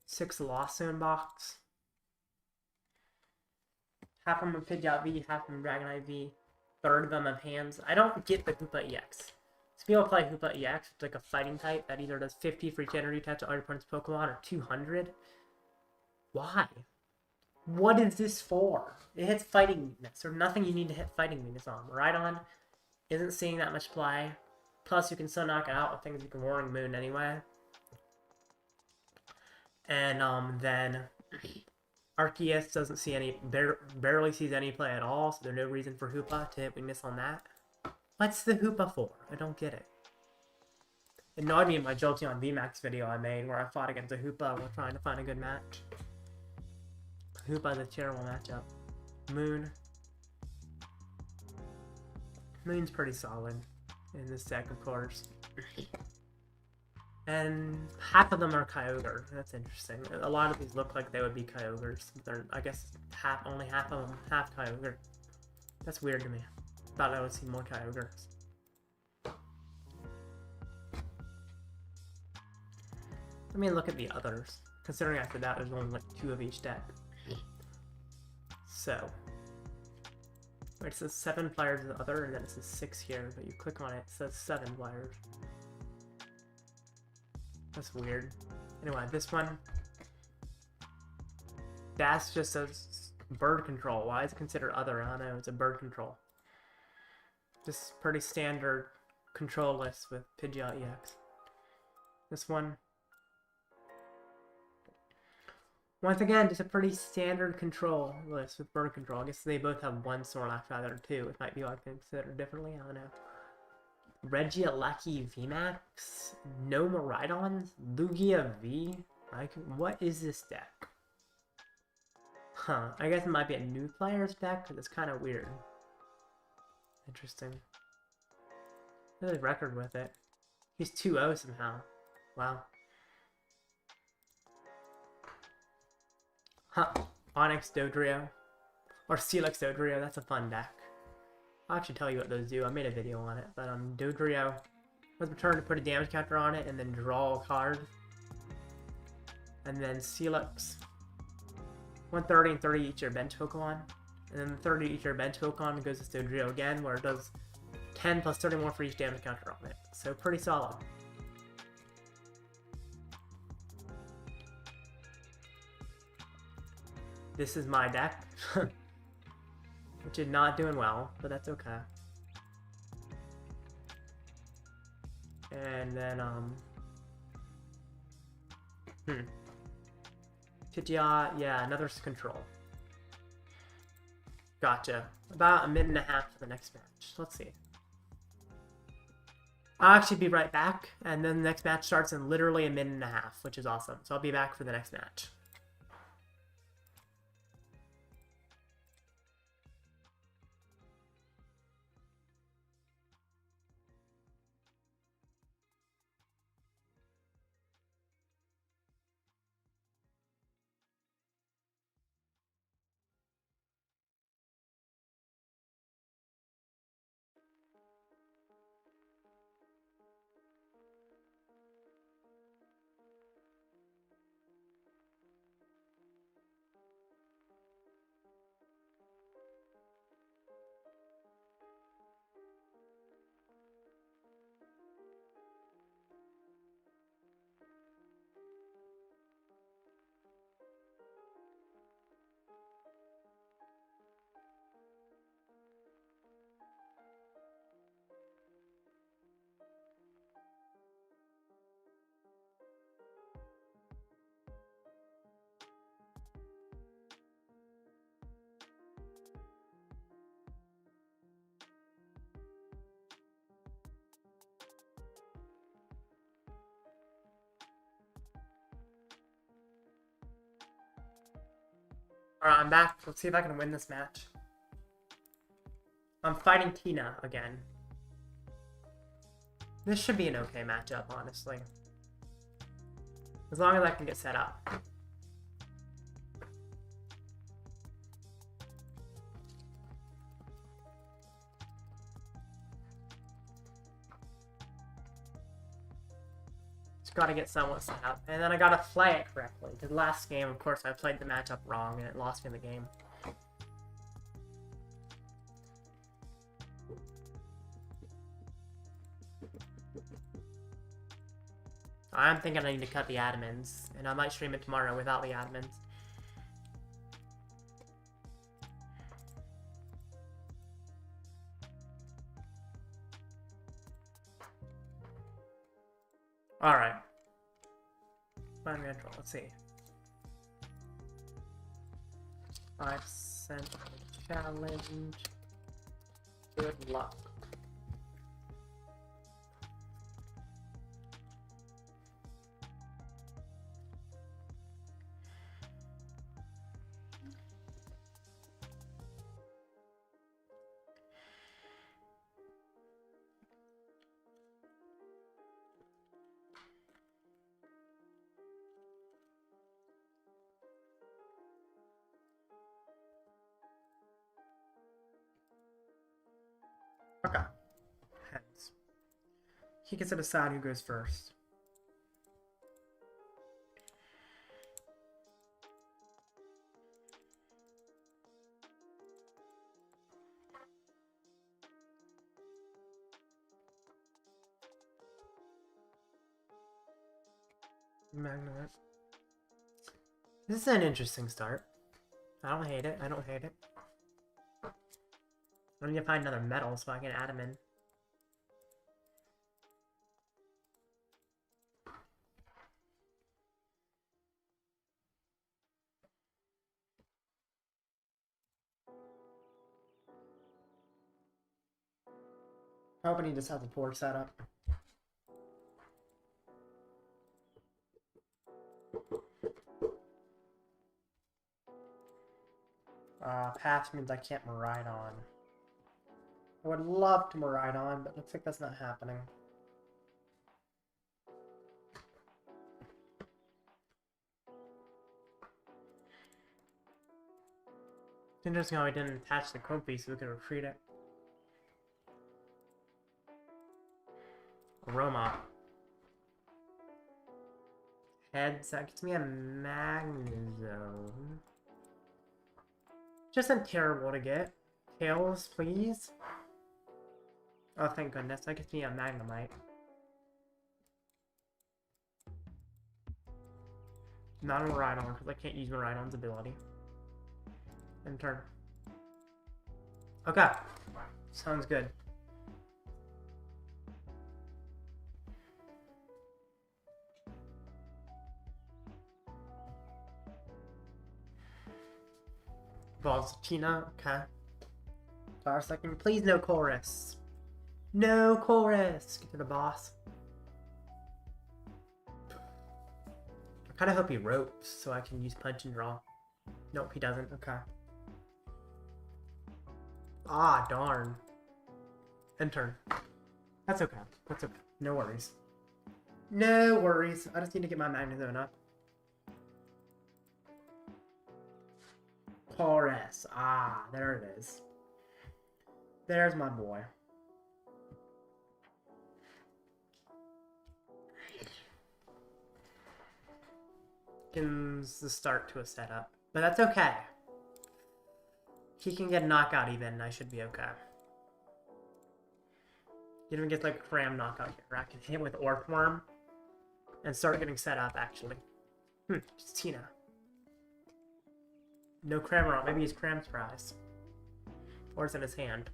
6 Lost Zone box. Half of them have Pidgeot V, half of them Dragonite V. 1/3 of them have hands. I don't get the Hoopa EX. Some people play Hoopa EX, it's like a fighting type that either does 50 for each energy touch to all your opponent's Pokemon or 200. Why? What is this for? It hits fighting weakness. There's nothing you need to hit fighting weakness on. Miraidon isn't seeing that much play. Plus, you can still knock it out with things like Roaring Moon anyway. And then Arceus doesn't see any, barely sees any play at all, so there's no reason for Hoopa to hit weakness on that. What's the Hoopa for? I don't get it. It annoyed me in my Jolteon VMAX video I made where I fought against a Hoopa while trying to find a good match. Hoopa's a terrible matchup. Moon. Moon's pretty solid in this deck, of course. And half of them are Kyogre. That's interesting. A lot of these look like they would be Kyogres. They're, I guess, only half of them have Kyogre. That's weird to me. Thought I would see more Kyogres. Let me look at the others. Considering after that there's only like 2 of each deck. So, it says 7 players in the other, and then it says 6 here, but you click on it, it says 7 players. That's weird. Anyway, this one, Dash just says bird control. Why is it considered other? I don't know, it's a bird control. Just pretty standard control list with Pidgeot EX. This one, once again, just a pretty standard control list with bird control. I guess they both have 1 Snorlax rather than 2. It might be like considered differently. I don't know. Regieleki VMAX? No Miraidons? Lugia V? Like, what is this deck? Huh. I guess it might be a new player's deck, because it's kind of weird. Interesting. There's a record with it. He's 2-0 somehow. Wow. Huh. Onyx Dodrio. Or Steelix Dodrio, that's a fun deck. I'll actually tell you what those do. I made a video on it. But Dodrio was returned to put a damage counter on it and then draw a card. And then Steelix. 130 and 30 each your bench Pokemon. And then 30 each your bench Pokemon goes to Dodrio again, where it does 10 plus 30 more for each damage counter on it. So pretty solid. This is my deck. Which is not doing well, but that's okay. And then, Pidgeot, yeah, another control. Gotcha. About a minute and a half for the next match. Let's see. I'll actually be right back, and then the next match starts in literally a minute and a half, which is awesome. So I'll be back for the next match. Alright, I'm back. Let's see if I can win this match. I'm fighting Tina again. This should be an okay matchup, honestly. As long as I can get set up. Just gotta get somewhat set up. And then I gotta play it correctly. Because last game, of course, I played the matchup wrong and it lost me the game. I'm thinking I need to cut the admins, and I might stream it tomorrow without the admins. Alright. Let's see. 5% challenge. Good luck. Okay. Heads. He gets to decide who goes first. Magnemite. This is an interesting start. I don't hate it. I don't hate it. I need to find another metal so I can add them in. Hoping he just has a poor setup. Pass means I can't Miraidon. I would love to Miraidon, but looks like that's not happening. It's interesting how I didn't attach the Kofi so we could retreat it. Aroma. Heads, that gets me a Magnezone. Just isn't terrible to get. Tails, please. Oh, thank goodness. That gets me a Magnemite. Not a Miraidon, because I can't use Miraidon's ability. End turn. Okay. Sounds good. Balls Tina, okay. Power second. Please no chorus. No chorus! Get to the boss. I kinda hope he ropes so I can use punch and draw. Nope, he doesn't. Okay. Ah, darn. End turn. That's okay. That's okay. No worries. No worries. I just need to get my Magnezone up. Chorus. Ah, there it is. There's my boy. Begins the start to a setup. But that's okay. He can get a knockout even, I should be okay. He even gets like a cram knockout here. I can hit with Orthworm and start getting set up actually. It's Tina. No cram rock. Maybe he's cram surprise. Or it's in his hand.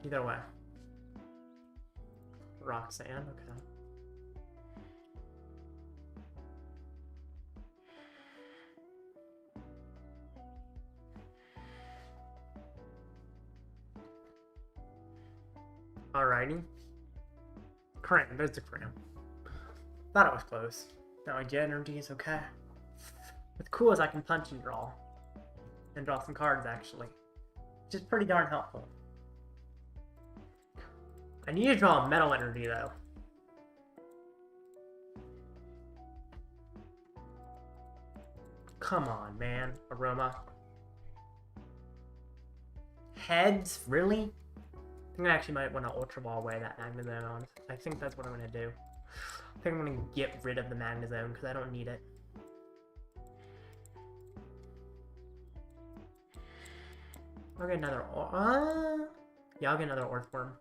Either way. Roxanne, okay. Alrighty. Cram, there's the cram. Thought it was close. Now I get energy is okay. What's cool is I can punch and draw some cards actually, which is pretty darn helpful. I need to draw a Metal Energy though. Come on, man. Aroma. Heads? Really? I think I actually might want to Ultra Ball away that Magnezone. I think that's what I'm going to do. I think I'm going to get rid of the Magnezone because I don't need it. I'll get another... yeah, I'll get another Orthworm.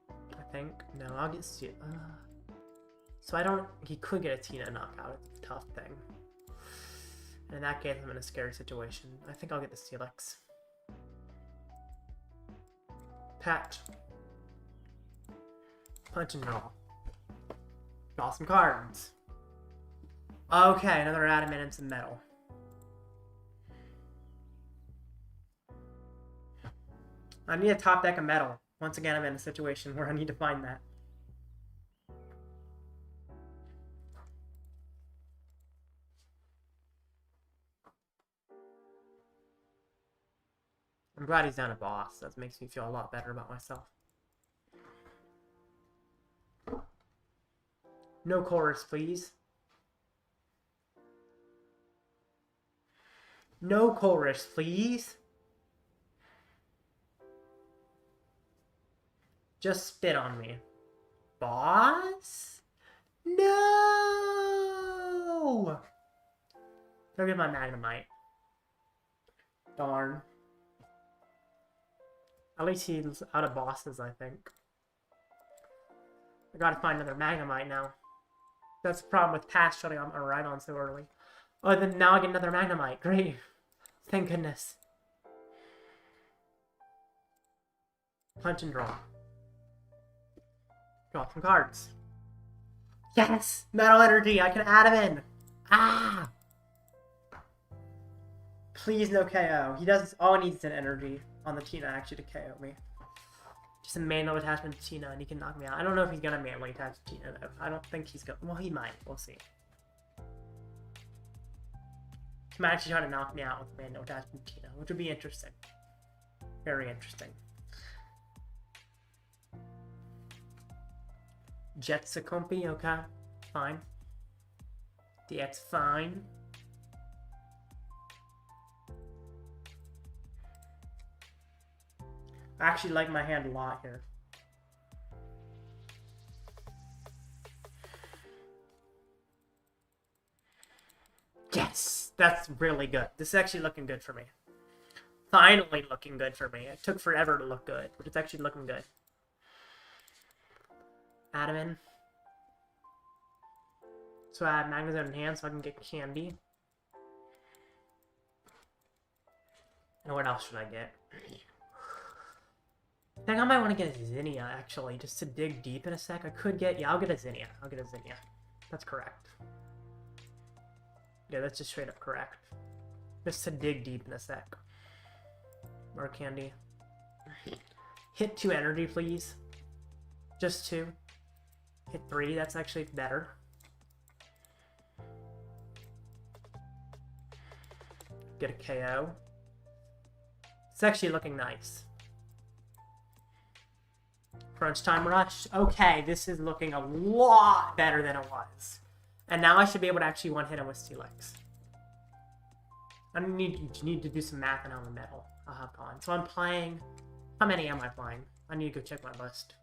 I think. No, I'll get... So I don't... He could get a Tina knockout. It's a tough thing. And in that case, I'm in a scary situation. I think I'll get the Steelix. Patch. Punch and draw. Draw some cards. Okay, another Adaman and some metal. I need a top deck of metal. Once again, I'm in a situation where I need to find that. I'm glad he's down a boss. That makes me feel a lot better about myself. No chorus, please. No chorus, please. Just spit on me. Boss? No! Go get my Magnemite. Darn. At least he's out of bosses, I think. I gotta find another Magnemite now. That's the problem with past shutting on Miraidon so early. Oh, then now I get another Magnemite. Great. Thank goodness. Punch and draw. Draw some cards. Yes! Metal Energy! I can add him in! Ah! Please no KO. He does... All he needs is an energy on the Tina actually to KO me. Just a manual attachment to Tina and he can knock me out. I don't know if he's gonna manually attach to Tina though. I don't think he's gonna... Well, he might. We'll see. He might actually try to knock me out with manual attachment to Tina, which would be interesting. Very interesting. Jetsacompi, okay. Fine. DX, fine. I actually like my hand a lot here. Yes! That's really good. This is actually looking good for me. Finally looking good for me. It took forever to look good, but it's actually looking good. Adaman. So I have Magnezone in hand so I can get Candy. And what else should I get? I think I might want to get a Zinnia, actually, just to dig deep in a sec. I could get... Yeah, I'll get a Zinnia. I'll get a Zinnia. That's correct. Yeah, that's just straight up correct. Just to dig deep in a sec. Rare Candy. Hit 2 energy, please. Just 2. Hit 3, that's actually better. Get a KO. It's actually looking nice. Crunch time rush. Okay, this is looking a lot better than it was. And now I should be able to actually one-hit him with Steelix. I need to do some math and on the metal I'll have gone. So I'm playing... How many am I playing? I need to go check my list.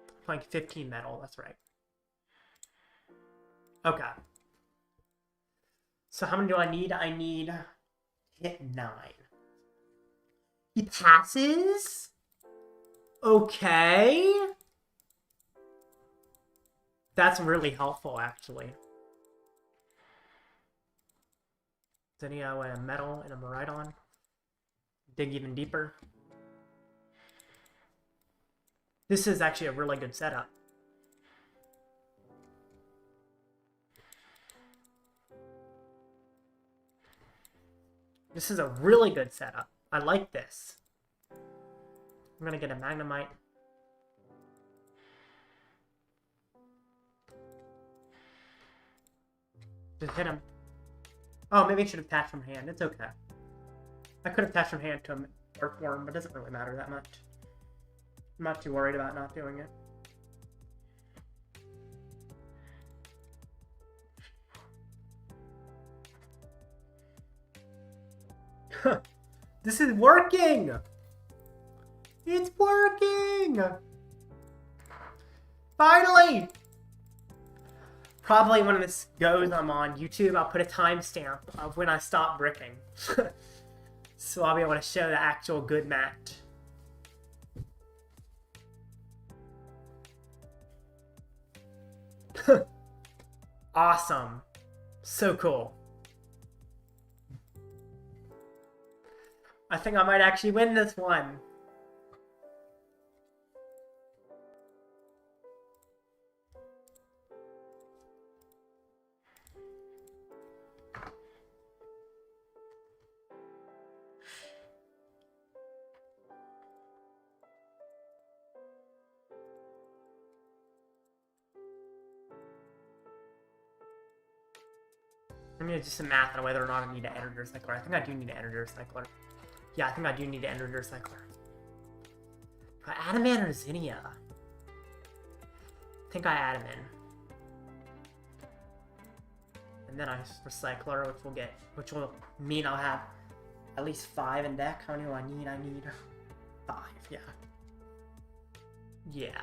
I'm playing 15 metal, that's right. Okay. So how many do I need? I need... Hit 9. He passes? Okay. That's really helpful, actually. Zinnia with a metal and a Miraidon. Dig even deeper. This is actually a really good setup. This is a really good setup. I like this. I'm gonna get a Magnemite. Just hit him. Oh, maybe I should have attached from hand. It's okay. I could have attached from hand to an Orthworm, but it doesn't really matter that much. I'm not too worried about not doing it. This is working! It's working! Finally! Probably when this goes on YouTube, I'll put a timestamp of when I stop bricking. So I'll be able to show the actual good match. Awesome. So cool. I think I might actually win this one. I'm gonna do some math on whether or not I need an Energy Recycler. I think I do need an Energy Recycler. Yeah, I think I do need an Energy Recycler. Adaman or Zinnia? I think I add him in. And then I Recycler, which will mean I'll have at least 5 in deck. How many do I need? I need 5, yeah. Yeah.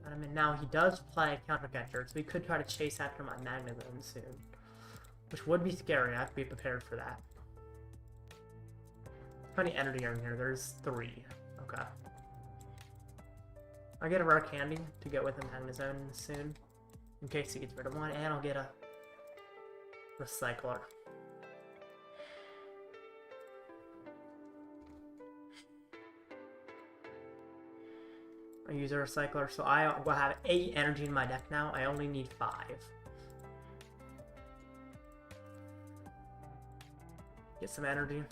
I mean, now he does play Countercatcher, so we could try to chase after my Magnezone soon. Which would be scary, I have to be prepared for that. How many energy are in here? There's 3. Okay. I'll get a Rare Candy to go with a Magnezone soon. In case he gets rid of one, and I'll get a Recycler. I use a Recycler, so I will have 8 energy in my deck now. I only need 5. Get some energy.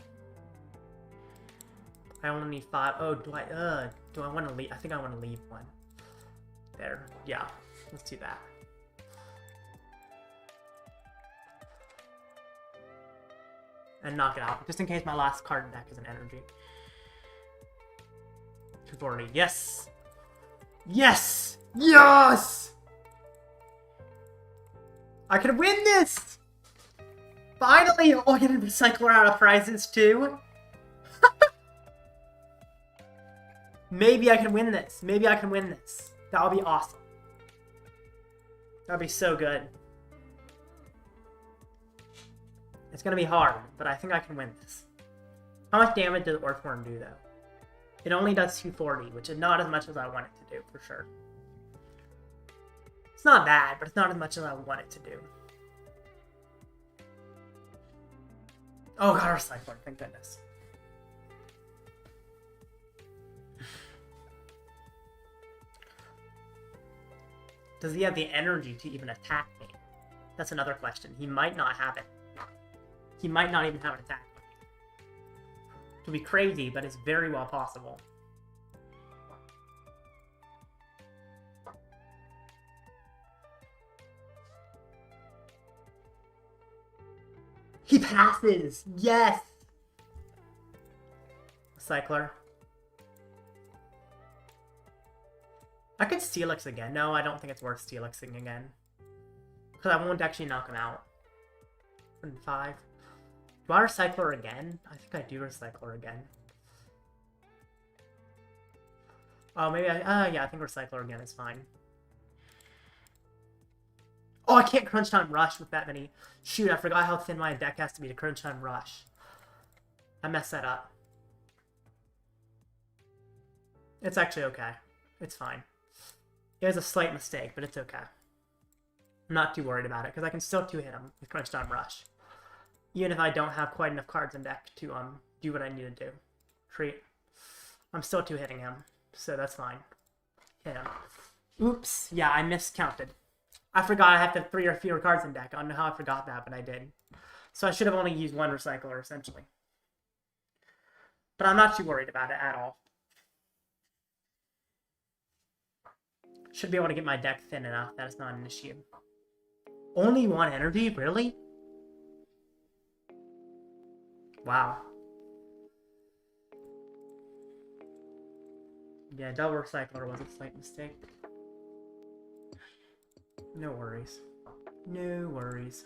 I only need 5. Oh, do I want to leave? I think I want to leave one. There. Yeah. Let's do that. And knock it out, just in case my last card in deck is an energy. 240. Yes! Yes! Yes! I can win this! Finally! Oh, I get a Recycler out of prizes too? Maybe I can win this. Maybe I can win this. That'll be awesome. That'll be so good. It's gonna be hard, but I think I can win this. How much damage does Orthworm do, though? It only does 240, which is not as much as I want it to do, for sure. It's not bad, but it's not as much as I want it to do. Oh god, Recycler, thank goodness. Does he have the energy to even attack me? That's another question. He might not have it. He might not even have an attack. It would be crazy, but it's very well possible. He passes! Yes! Recycler. I could Steelix again. No, I don't think it's worth Steelixing again. Because I won't actually knock him out. 5. Do I Recycler again? I think I do Recycler again. Oh, maybe yeah, I think Recycler again is fine. Oh, I can't Crunch Time Rush with that many. Shoot, I forgot how thin my deck has to be to Crunch Time Rush. I messed that up. It's actually okay. It's fine. It was a slight mistake, but it's okay. I'm not too worried about it, because I can still 2-hit him with Crunch Time Rush. Even if I don't have quite enough cards in deck to do what I need to do. Treat. I'm still 2-hitting him, so that's fine. Hit him. Oops. Yeah, I miscounted. I forgot I have to have 3 or fewer cards in deck. I don't know how I forgot that, but I did. So I should have only used 1 Recycler, essentially. But I'm not too worried about it at all. Should be able to get my deck thin enough that it's not an issue. Only one energy? Really? Wow. Yeah, double recycler was a slight mistake. No worries. No worries.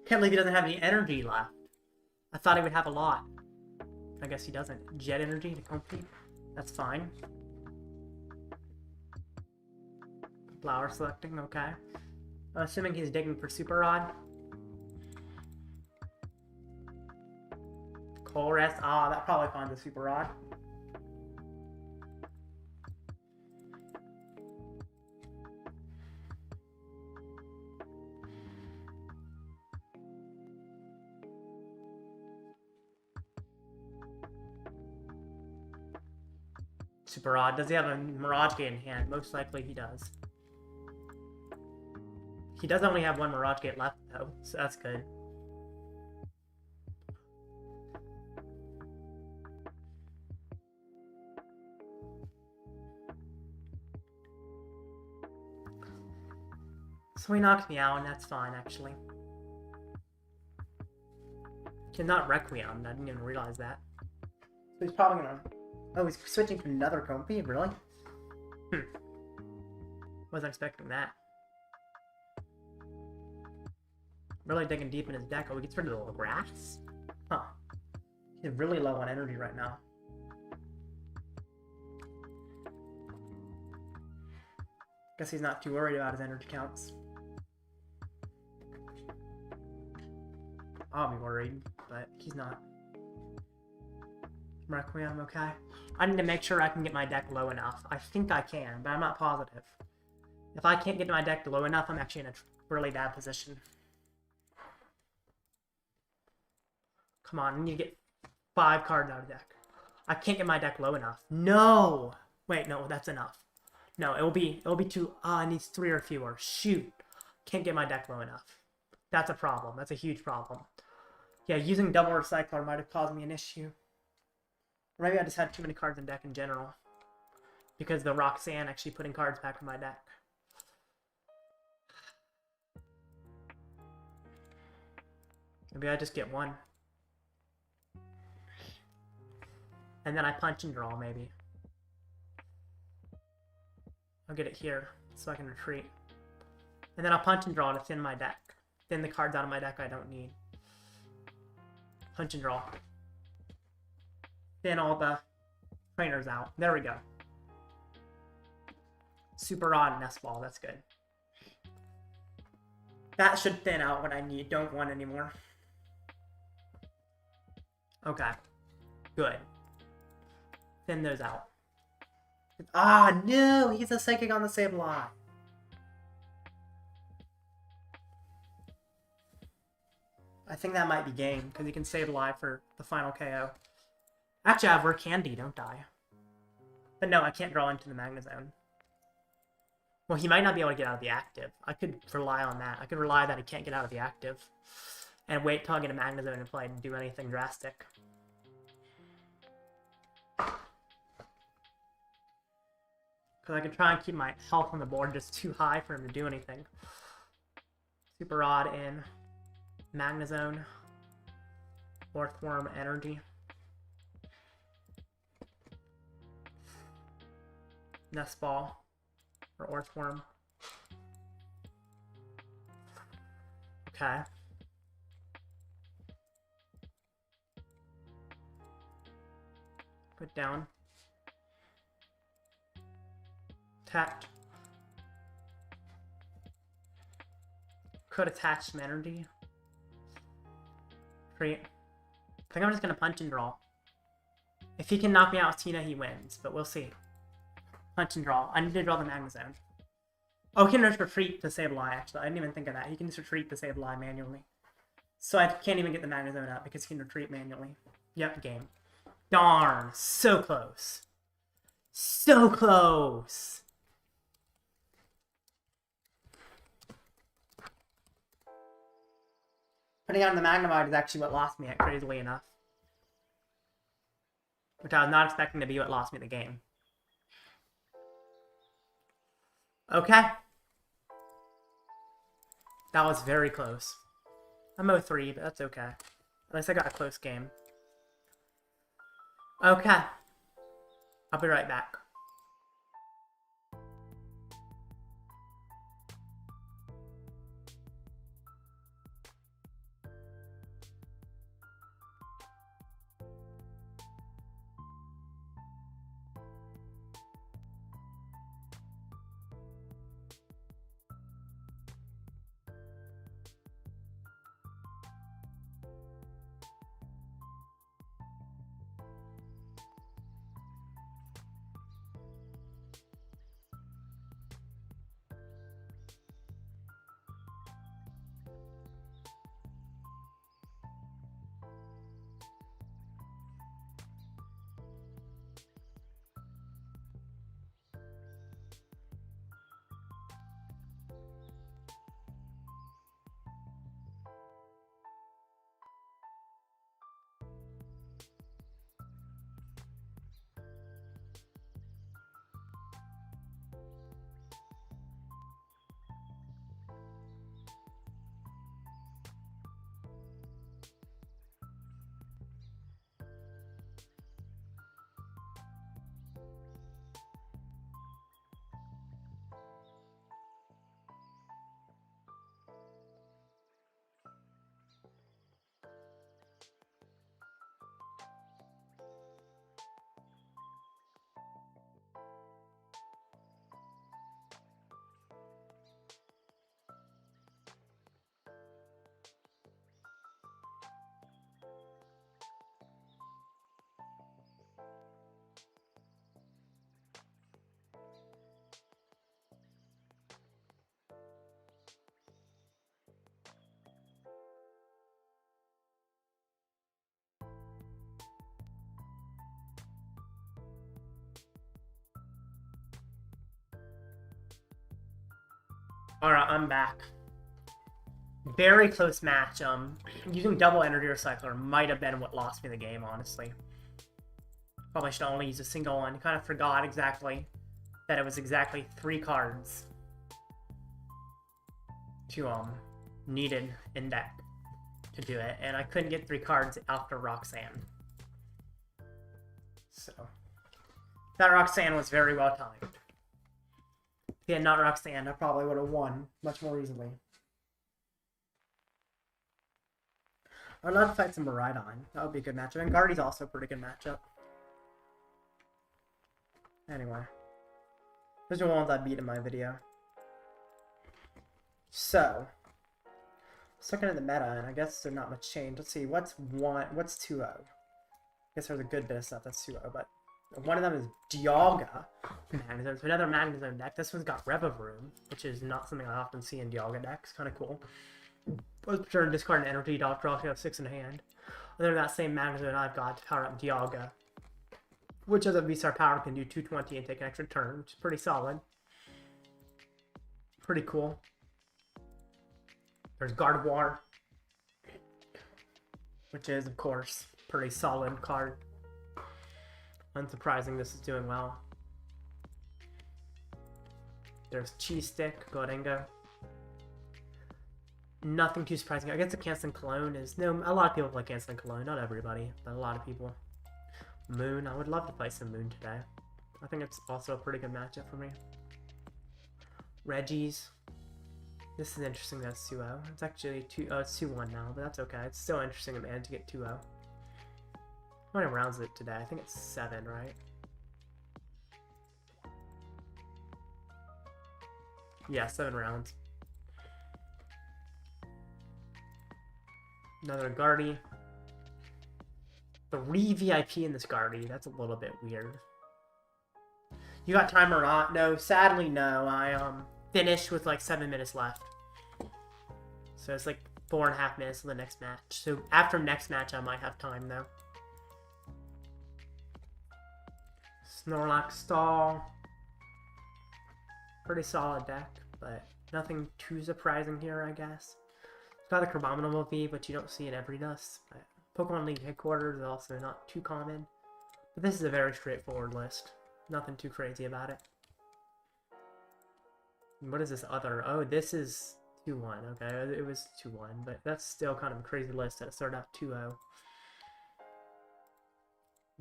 Can't believe he doesn't have any energy left. I thought he would have a lot. I guess he doesn't. Jet energy to complete. That's fine. Flower selecting, okay. I'm assuming he's digging for Super Rod. Coal rest. Ah, that probably finds a Super Rod. Super Rod. Does he have a Mirage Gate in hand? Most likely he does. He does only have one Mirage Gate left, though, so that's good. So he knocks me out, and that's fine, actually. He's not Requiem. I didn't even realize that. So he's probably gonna... Oh, he's switching to another Comfy? Really? Wasn't expecting that. Really digging deep in his deck. Oh, he gets rid of the grass? Huh. He's really low on energy right now. Guess he's not too worried about his energy counts. I'll be worried, but he's not. Requiem, okay. I need to make sure I can get my deck low enough. I think I can, but I'm not positive. If I can't get my deck low enough, I'm actually in a really bad position. Come on, I need to get 5 cards out of the deck. I can't get my deck low enough. No! Wait, no, that's enough. No, it'll be too... it needs 3 or fewer. Shoot. Can't get my deck low enough. That's a problem. That's a huge problem. Yeah, using double recycler might have caused me an issue. Or maybe I just had too many cards in deck in general. Because the Roxanne actually putting cards back in my deck. Maybe I just get 1. And then I punch and draw, maybe. I'll get it here, so I can retreat. And then I'll punch and draw to thin my deck. Thin the cards out of my deck I don't need. Punch and draw. Thin all the trainers out. There we go. Super Rod and Nest Ball, that's good. That should thin out what I don't want anymore. Okay. Good. Thin those out. Ah, no! He's a Psychic on the Sableye. I think that might be game, because he can Sableye for the final KO. Actually, I have Rare Candy, don't I? But no, I can't draw into the Magnezone. Well, he might not be able to get out of the active. I could rely on that. I could rely that he can't get out of the active. And wait till I get a Magnezone in play to do anything drastic. Because I could try and keep my health on the board just too high for him to do anything. Super Rod in. Magnezone. Orthworm Energy. Nest Ball. Or Orthworm. Okay. Put down. Attach. Could attach some energy. Create. I think I'm just gonna punch and draw. If he can knock me out with Tina, he wins, but we'll see. Punch and draw. I need to draw the Magnezone. Oh, he can just retreat to Sableye, actually. I didn't even think of that. He can just retreat to Sableye manually. So I can't even get the Magnezone out because he can retreat manually. Yep, game. Darn. So close. So close. Putting on the Magnemite is actually what lost me it, crazily enough. Which I was not expecting to be what lost me the game. Okay. That was very close. I'm 0-3, but that's okay. At least I got a close game. Okay. I'll be right back. Alright, I'm back. Very close match. Using double Energy Recycler might have been what lost me the game, honestly. Probably should only use a single one. Kind of forgot exactly that it was exactly 3 cards to needed in deck to do it, and I couldn't get 3 cards after Roxanne. So that Roxanne was very well timed. If he had not Roxanne, I probably would have won much more easily. I'd love to fight some Miraidon. That would be a good matchup. And Guardy's also a pretty good matchup. Anyway. Those are the ones I beat in my video. So. Let's look into the meta, and I guess there's not much change. Let's see, what's 2-0? I guess there's a good bit of stuff that's 2-0, but one of them is Dialga Magnezone. So another Magnezone deck. This one's got Revavroom, which is not something I often see in Dialga decks. Kind of cool. Let's turn discard an energy, draw 6 in hand. And then that same Magnezone I've got to power up Dialga, which as a V-Star power can do 220 and take an extra turn, which is pretty solid. Pretty cool. There's Gardevoir, which is, of course, pretty solid card. Unsurprising this is doing well. There's Cheese Stick, Godengo. Nothing too surprising. I guess the Canceling Cologne is... No, a lot of people play Canceling Cologne. Not everybody, but a lot of people. Moon. I would love to play some Moon today. I think it's also a pretty good matchup for me. Reggie's. This is interesting that it's 2-0. It's actually it's 2-1 now, but that's okay. It's still interesting in the end to get 2-0. How many rounds is it today? I think it's 7, right? Yeah, 7 rounds. Another Guardy. 3 VIP in this Guardy. That's a little bit weird. You got time or not? No, sadly no. I finished with like 7 minutes left. So it's like 4.5 minutes to the next match. So after next match I might have time though. Snorlax Stall. Pretty solid deck, but nothing too surprising here, I guess. It's got the Crabominable V, but you don't see it every dust. But Pokemon League Headquarters is also not too common. But this is a very straightforward list. Nothing too crazy about it. What is this other? Oh, this is 2-1. Okay, it was 2-1, but that's still kind of a crazy list that it started out 2-0.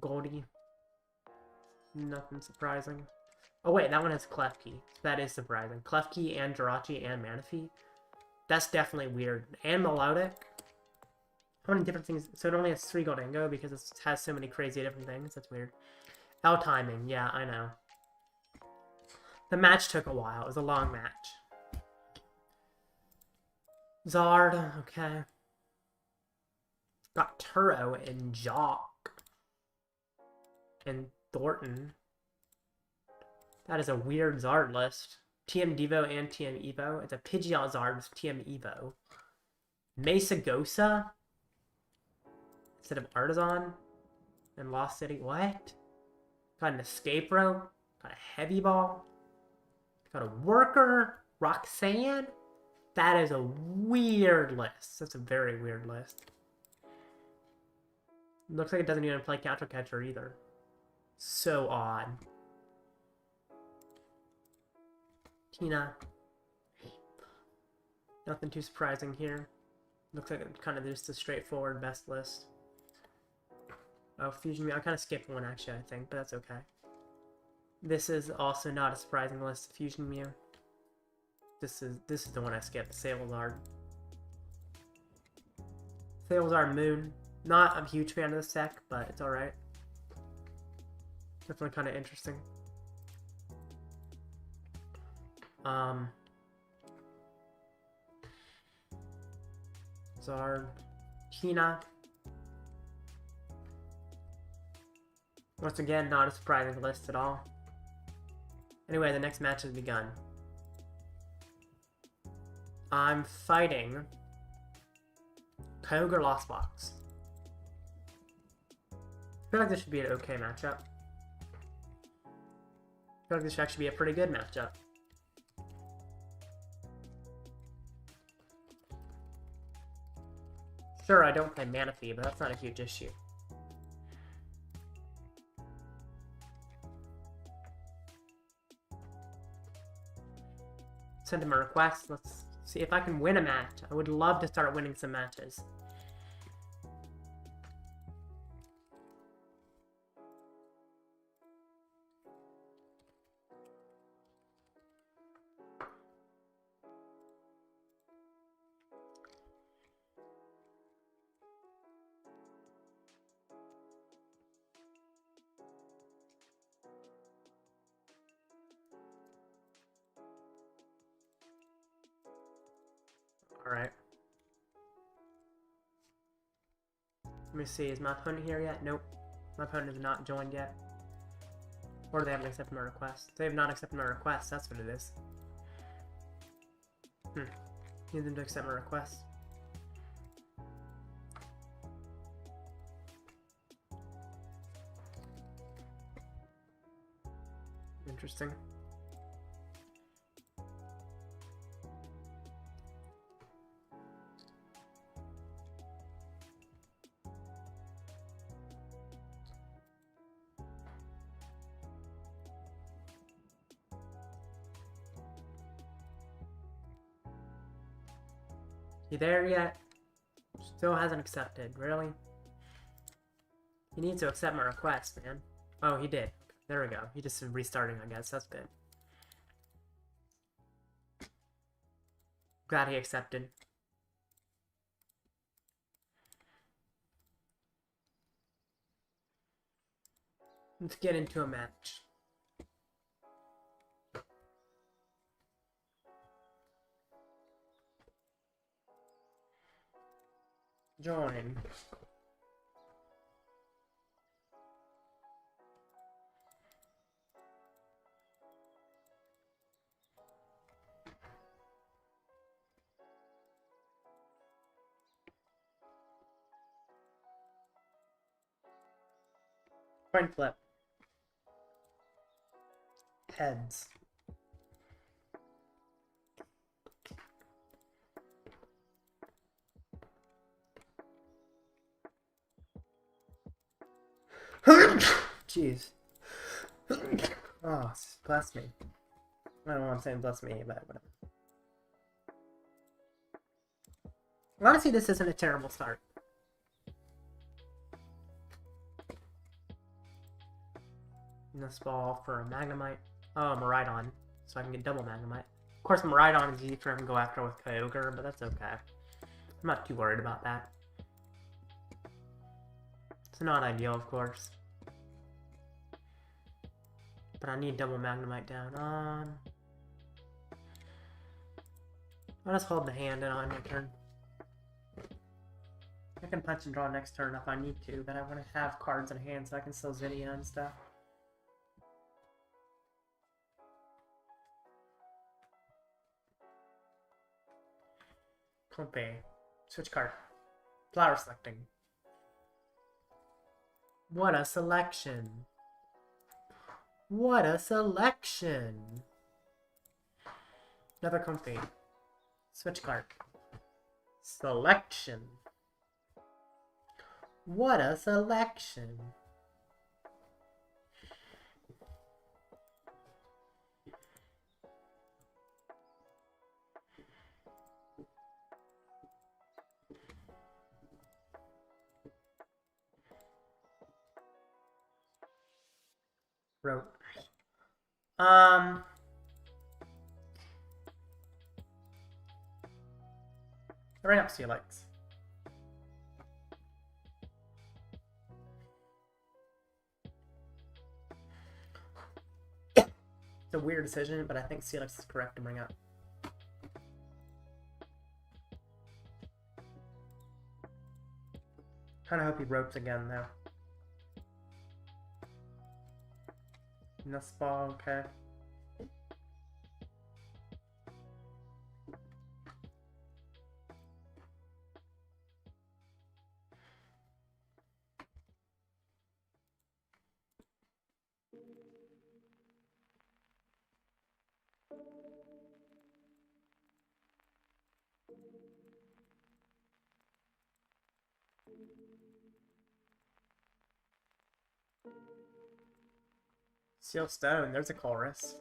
Goldie. Nothing surprising. Oh wait, that one has Klefki. That is surprising. Klefki and Jirachi and Manaphy. That's definitely weird. And Melodic. How many different things? So it only has 3 Goldingo because it has so many crazy different things. That's weird. L timing. Yeah, I know. The match took a while. It was a long match. Zard. Okay. Got Turo and Jock. And Thornton. That is a weird Zard list. TM Devo and TM Evo. It's a Pidgeot Zard with TM Evo. Mesagosa instead of Artisan and Lost City. What? Got an Escape Rope. Got a Heavy Ball. Got a Worker. Roxanne. That is a weird list. That's a very weird list. Looks like it doesn't even play Counter Catcher either. So odd. Tina. Nothing too surprising here. Looks like it's kind of just a straightforward best list. Oh, Fusion Mew. I kind of skipped one actually, I think, but that's okay. This is also not a surprising list of Fusion Mew. This is the one I skipped. Sablezard. Sablezard Moon. Not a huge fan of this deck, but it's alright. Definitely kind of interesting. Zard. Tina. Once again, not a surprising list at all. Anyway, the next match has begun. I'm fighting Kyogre Lost Box. I feel like this should be an okay matchup. I feel like this should actually be a pretty good matchup. Sure, I don't play Manaphy, but that's not a huge issue. Send him a request. Let's see if I can win a match. I would love to start winning some matches. Alright. Let me see, is my opponent here yet? Nope. My opponent has not joined yet. Or they haven't accepted my request. They have not accepted my request, that's what it is. Need them to accept my request. Interesting. You there yet? Still hasn't accepted. Really? He needs to accept my request, man. Oh, he did. There we go. He just restarting, I guess. That's good. Glad he accepted. Let's get into a match. Join. Coin flip. Heads. Jeez. Oh, bless me. I don't know what I'm saying, bless me, but whatever. Honestly, this isn't a terrible start. Nest Ball for a Magnemite. Oh, Miraidon. So I can get double Magnemite. Of course, Miraidon is easy for him to go after with Kyogre, but that's okay. I'm not too worried about that. It's not ideal, of course. But I need double Magnemite down. I'll just hold the hand in on my turn. I can punch and draw next turn if I need to, but I want to have cards in hand so I can still Zinnia and stuff. Compe. Switch card. Flower selecting. What a selection. What a selection. Another Compe. Switch card. Selection. What a selection. Wrote. Right up Steelix. It's a weird decision, but I think Steelix is correct to bring up. Kinda hope he ropes again, though. Nest Ball, okay. Seal Stone, there's a chorus.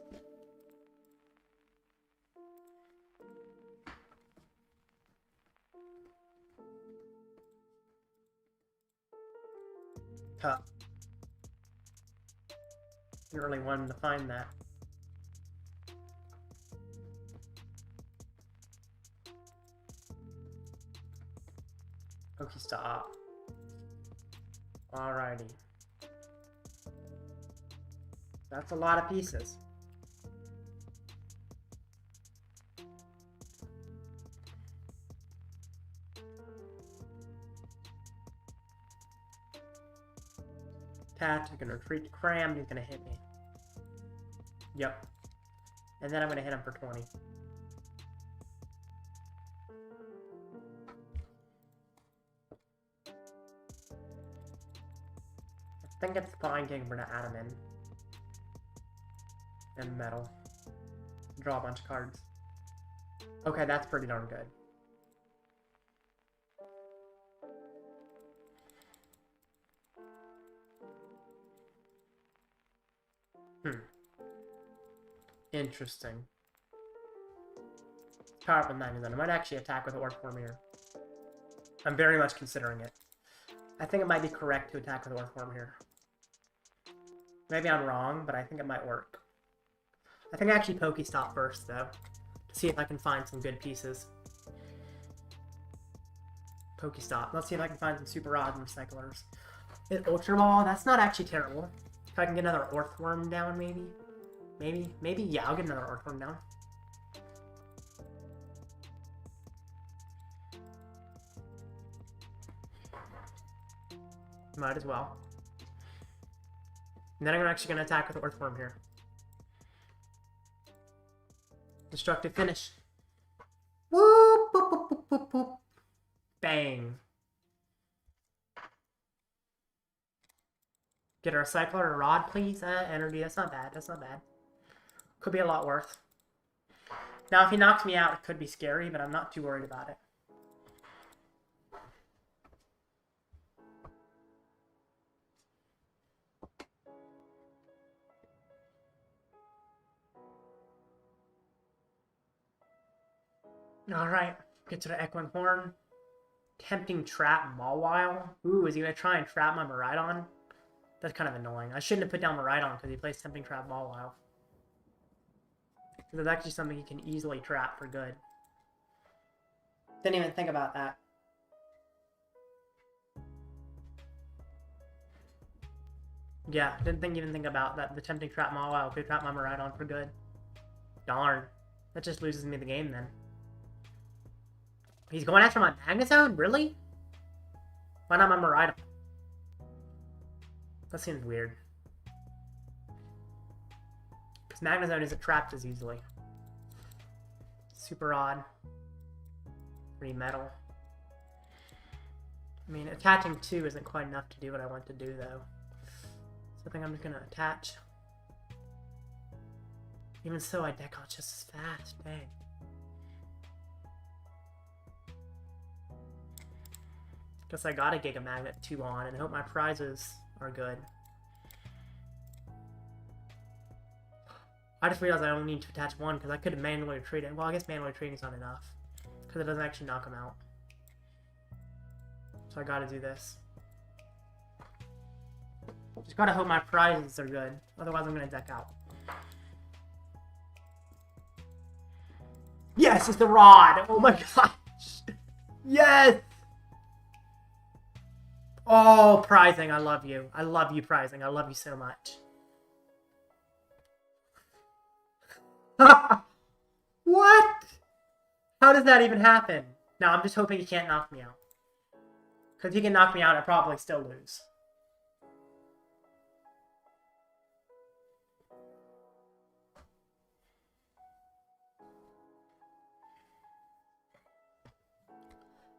Tough. You really wanted to find that. Pokestop. Alrighty. That's a lot of pieces. Tat, he's gonna retreat to Cram, he's gonna hit me. Yep. And then I'm gonna hit him for 20. I think it's fine getting rid of Adaman. And Metal. Draw a bunch of cards. Okay, that's pretty darn good. Interesting. Power up with Magnezone. I might actually attack with Orthworm here. I'm very much considering it. I think it might be correct to attack with Orthworm here. Maybe I'm wrong, but I think it might work. I think I actually Pokestop first, though, to see if I can find some good pieces. Pokestop. Let's see if I can find some Super Rods and Recyclers. Ultra Ball, that's not actually terrible. If I can get another Orthworm down, maybe. Maybe, yeah, I'll get another Orthworm down. Might as well. And then I'm actually going to attack with Orthworm here. Destructive finish. Whoop, boop, boop, boop, boop, boop. Bang. Get a Recycler or a Rod, please. Energy, that's not bad. That's not bad. Could be a lot worse. Now, if he knocks me out, it could be scary, but I'm not too worried about it. Alright, get to the Echoing Horn. Tempting Trap Mawile. Ooh, is he gonna try and trap my Miraidon? That's kind of annoying. I shouldn't have put down Miraidon because he plays Tempting Trap Mawile. There's actually something he can easily trap for good. Didn't even think about that. Yeah, didn't even think about that. The Tempting Trap Mawile could trap my Miraidon for good. Darn. That just loses me the game then. He's going after my Magnezone? Really? Why not my Miraidon? That seems weird. Because Magnezone isn't trapped as easily. Super odd. Metal. I mean, attaching 2 isn't quite enough to do what I want to do, though. So I think I'm just gonna attach. Even so, I deck out just as fast. Dang. Guess I gotta Giga Magnet 2 on and hope my prizes are good. I just realized I only need to attach 1 because I could have manually retreated. Well, I guess manually retreating is not enough. Because it doesn't actually knock him out. So I gotta do this. Just gotta hope my prizes are good. Otherwise I'm gonna deck out. Yes, it's the rod! Oh my gosh! Yes! Oh, prizing, I love you. I love you, prizing. I love you so much. What? How does that even happen? No, I'm just hoping he can't knock me out. Because if he can knock me out, I probably still lose.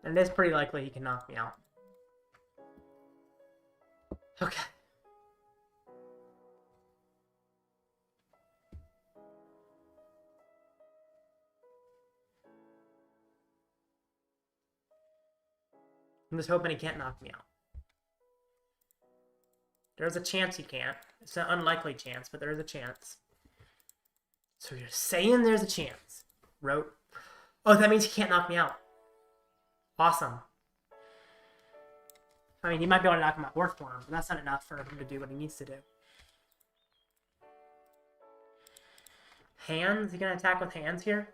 And it is pretty likely he can knock me out. Okay. I'm just hoping he can't knock me out. There's a chance he can't. It's an unlikely chance, but there is a chance. So you're saying there's a chance. Wrote. Oh, that means he can't knock me out. Awesome. I mean, he might be able to knock him out Orthworm, but that's not enough for him to do what he needs to do. Hands? He gonna attack with hands here?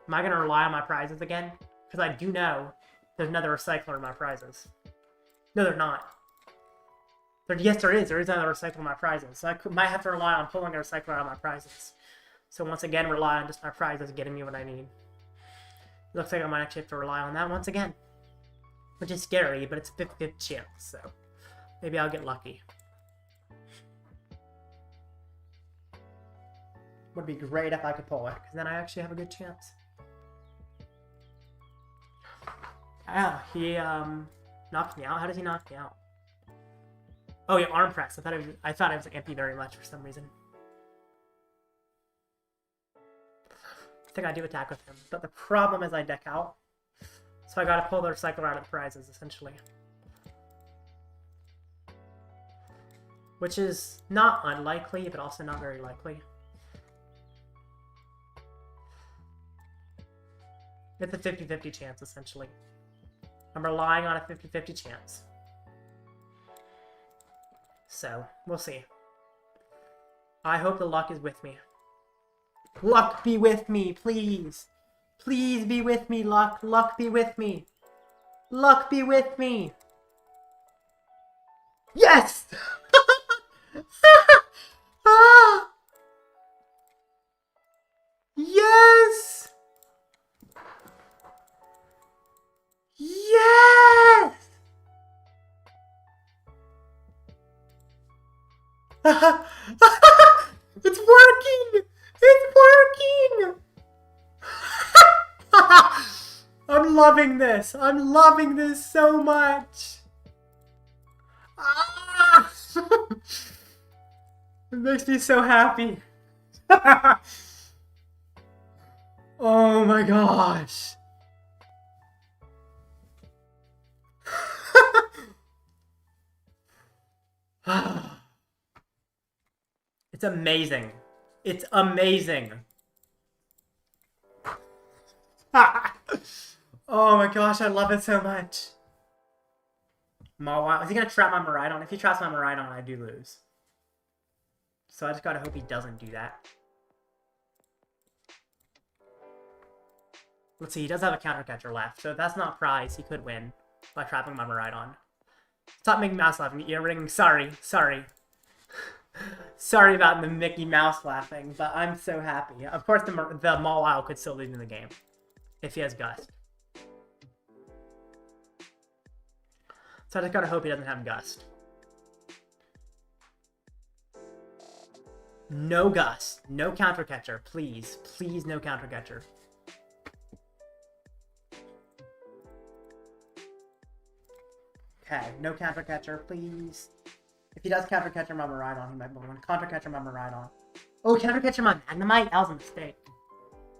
Am I going to rely on my prizes again? Because I do know there's another recycler in my prizes. No, they're not. Yes, there is. There is another recycler in my prizes. So I might have to rely on pulling a recycler out of my prizes. So once again, rely on just my prizes getting me what I need. Looks like I might actually have to rely on that once again. Which is scary, but it's a 50-50 chance, so maybe I'll get lucky. Would be great if I could pull it, because then I actually have a good chance. Ah, he knocked me out. How does he knock me out? Oh yeah, arm press. I thought it was empty very much for some reason. I think I do attack with him, but the problem is I deck out, so I gotta pull the recycler out of the prizes essentially, which is not unlikely, but also not very likely. It's a 50-50 chance essentially. I'm relying on a 50-50 chance. So, we'll see. I hope the luck is with me. Luck be with me, please. Please be with me, luck. Luck be with me. Luck be with me. Yes! Ah! Yes! Yes! It's working! It's working! I'm loving this. I'm loving this so much. Ah! It makes me so happy. Oh my gosh. It's amazing. It's amazing. Oh my gosh, I love it so much. Wow. Is he gonna trap my Miraidon? If he traps my Miraidon, I do lose. So I just gotta hope he doesn't do that. Let's see, he does have a counter catcher left, so if that's not prize, he could win by trapping my Miraidon. Stop making mouse laughing, ear ringing. Sorry. Sorry about the Mickey Mouse laughing, but I'm so happy. Of course, the Mawile could still lose in the game if he has Gust. So I just gotta hope he doesn't have Gust. No Gust. No counter catcher. Please. Please, no counter catcher. Okay, no counter catcher, please. If he does counter catcher my Miraidon, he might win. Counter catcher my Miraidon. Oh, counter catcher my Magnemite? That was a mistake.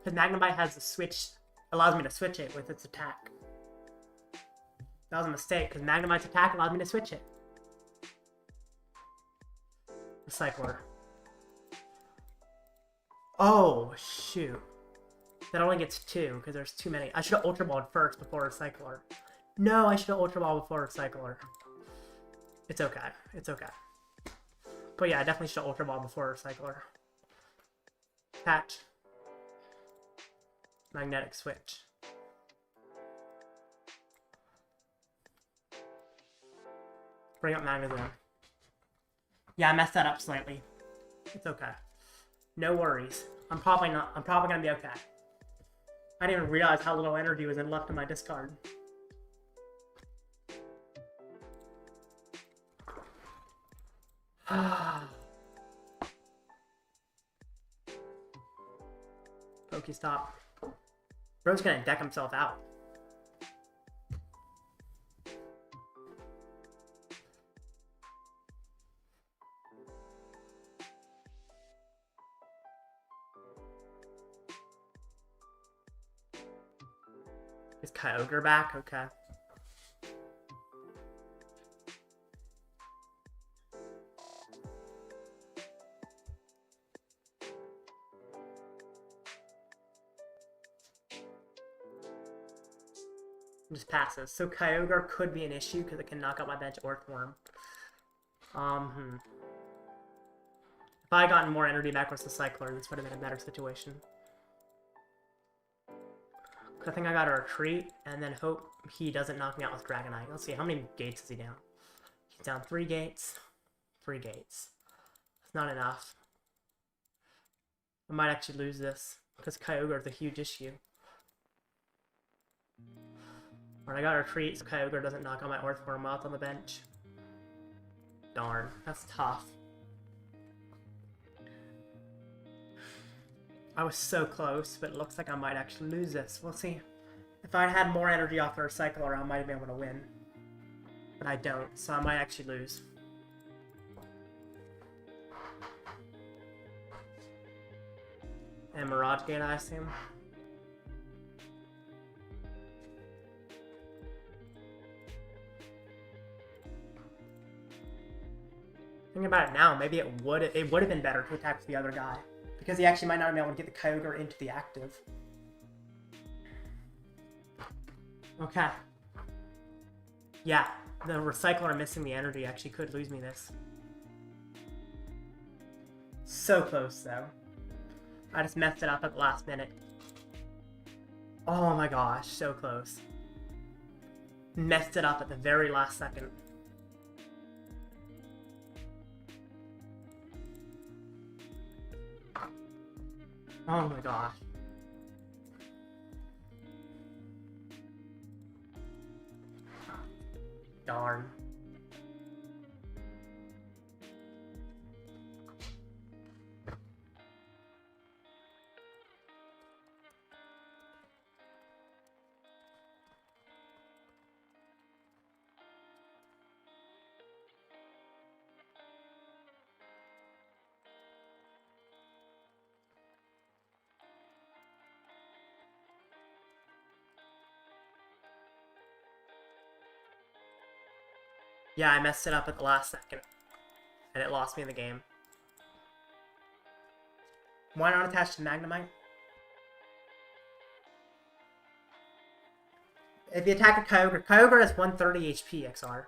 Because Magnemite has a switch, allows me to switch it with its attack. That was a mistake, because Magnemite's attack allows me to switch it. Recycler. Oh, shoot. That only gets 2, because there's too many. I should have Ultra Balled first before Recycler. No, I should have Ultra Ball before Recycler. It's okay. It's okay. But yeah, I definitely should have Ultra Ball before Recycler. Patch. Magnetic Switch. Bring up Magnezone. Yeah, I messed that up slightly. It's okay. No worries. I'm probably gonna be okay. I didn't even realize how little energy was left in my discard. Pokestop. Bro's gonna deck himself out. Is Kyogre back? Okay. Just passes. So Kyogre could be an issue because it can knock out my bench Orthworm. If I had gotten more energy back with the Cycler, this would have been a better situation. I think I gotta retreat and then hope he doesn't knock me out with Dragonite. Let's see, how many gates is he down? He's down 3 gates. 3 gates. That's not enough. I might actually lose this because Kyogre is a huge issue. Alright, I gotta retreat so Kyogre doesn't knock out my Orthworm out on the bench. Darn, that's tough. I was so close, but it looks like I might actually lose this. We'll see. If I had more energy off the Recycler, I might have been able to win. But I don't, so I might actually lose. And Mirage Gate, I assume. Thinking about it now, maybe it would have been better to attack the other guy. Because he actually might not be able to get the Kyogre into the active. Okay. Yeah, the Recycler missing the energy actually could lose me this. So close, though. I just messed it up at the last minute. Oh my gosh, so close. Messed it up at the very last second. Oh my gosh. Darn. Yeah, I messed it up at the last second. And it lost me in the game. Why not attach to Magnemite? If you attack a Kyogre has 130 HP XR.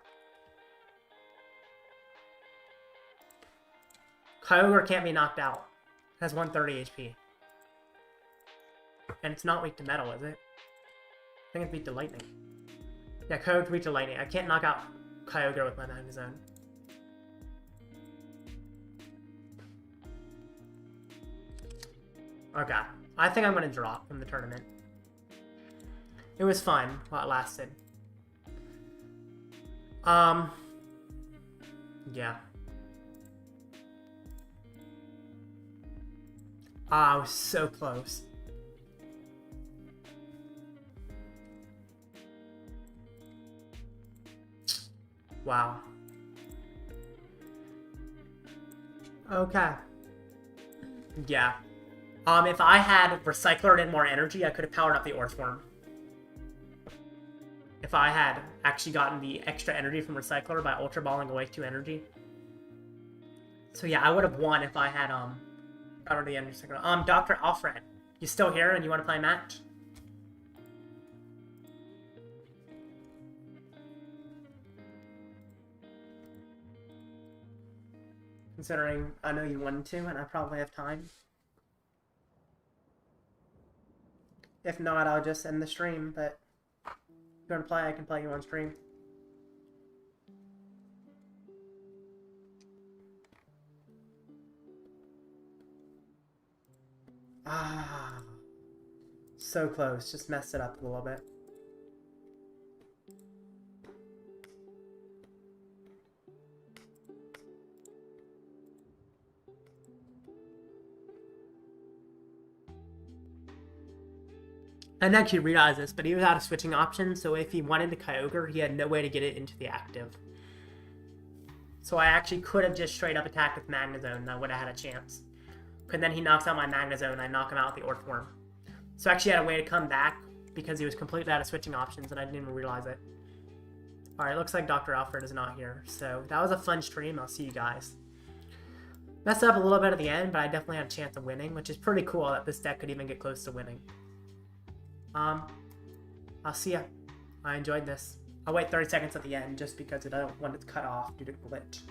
Kyogre can't be knocked out. It has 130 HP. And it's not weak to metal, is it? I think it's weak to lightning. Yeah, Kyogre's weak to lightning. I can't knock out Kyogre with my Magnezone. Okay. I think I'm going to drop from the tournament. It was fun while it lasted. Yeah. I was so close. Wow. Okay. Yeah. If I had Recycler and more energy, I could have powered up the Orthworm. If I had actually gotten the extra energy from Recycler by Ultra Balling away 2 energy. So yeah, I would have won if I had, got rid of the Energy Recycler. Dr. Alfred, you still here and you want to play a match? Considering I know you wanted to, and I probably have time. If not, I'll just end the stream, but if you want to play, I can play you on stream. Ah, so close. Just messed it up a little bit. I didn't actually realize this, but he was out of switching options, so if he wanted the Kyogre, he had no way to get it into the active. So I actually could have just straight up attacked with Magnezone, and I would have had a chance. But then he knocks out my Magnezone, and I knock him out with the Orthworm. So I actually had a way to come back, because he was completely out of switching options, and I didn't even realize it. Alright, looks like Dr. Alfred is not here. So that was a fun stream. I'll see you guys. Messed up a little bit at the end, but I definitely had a chance of winning, which is pretty cool that this deck could even get close to winning. I'll see ya. I enjoyed this. I'll wait 30 seconds at the end just because I don't want it to cut off due to glitch.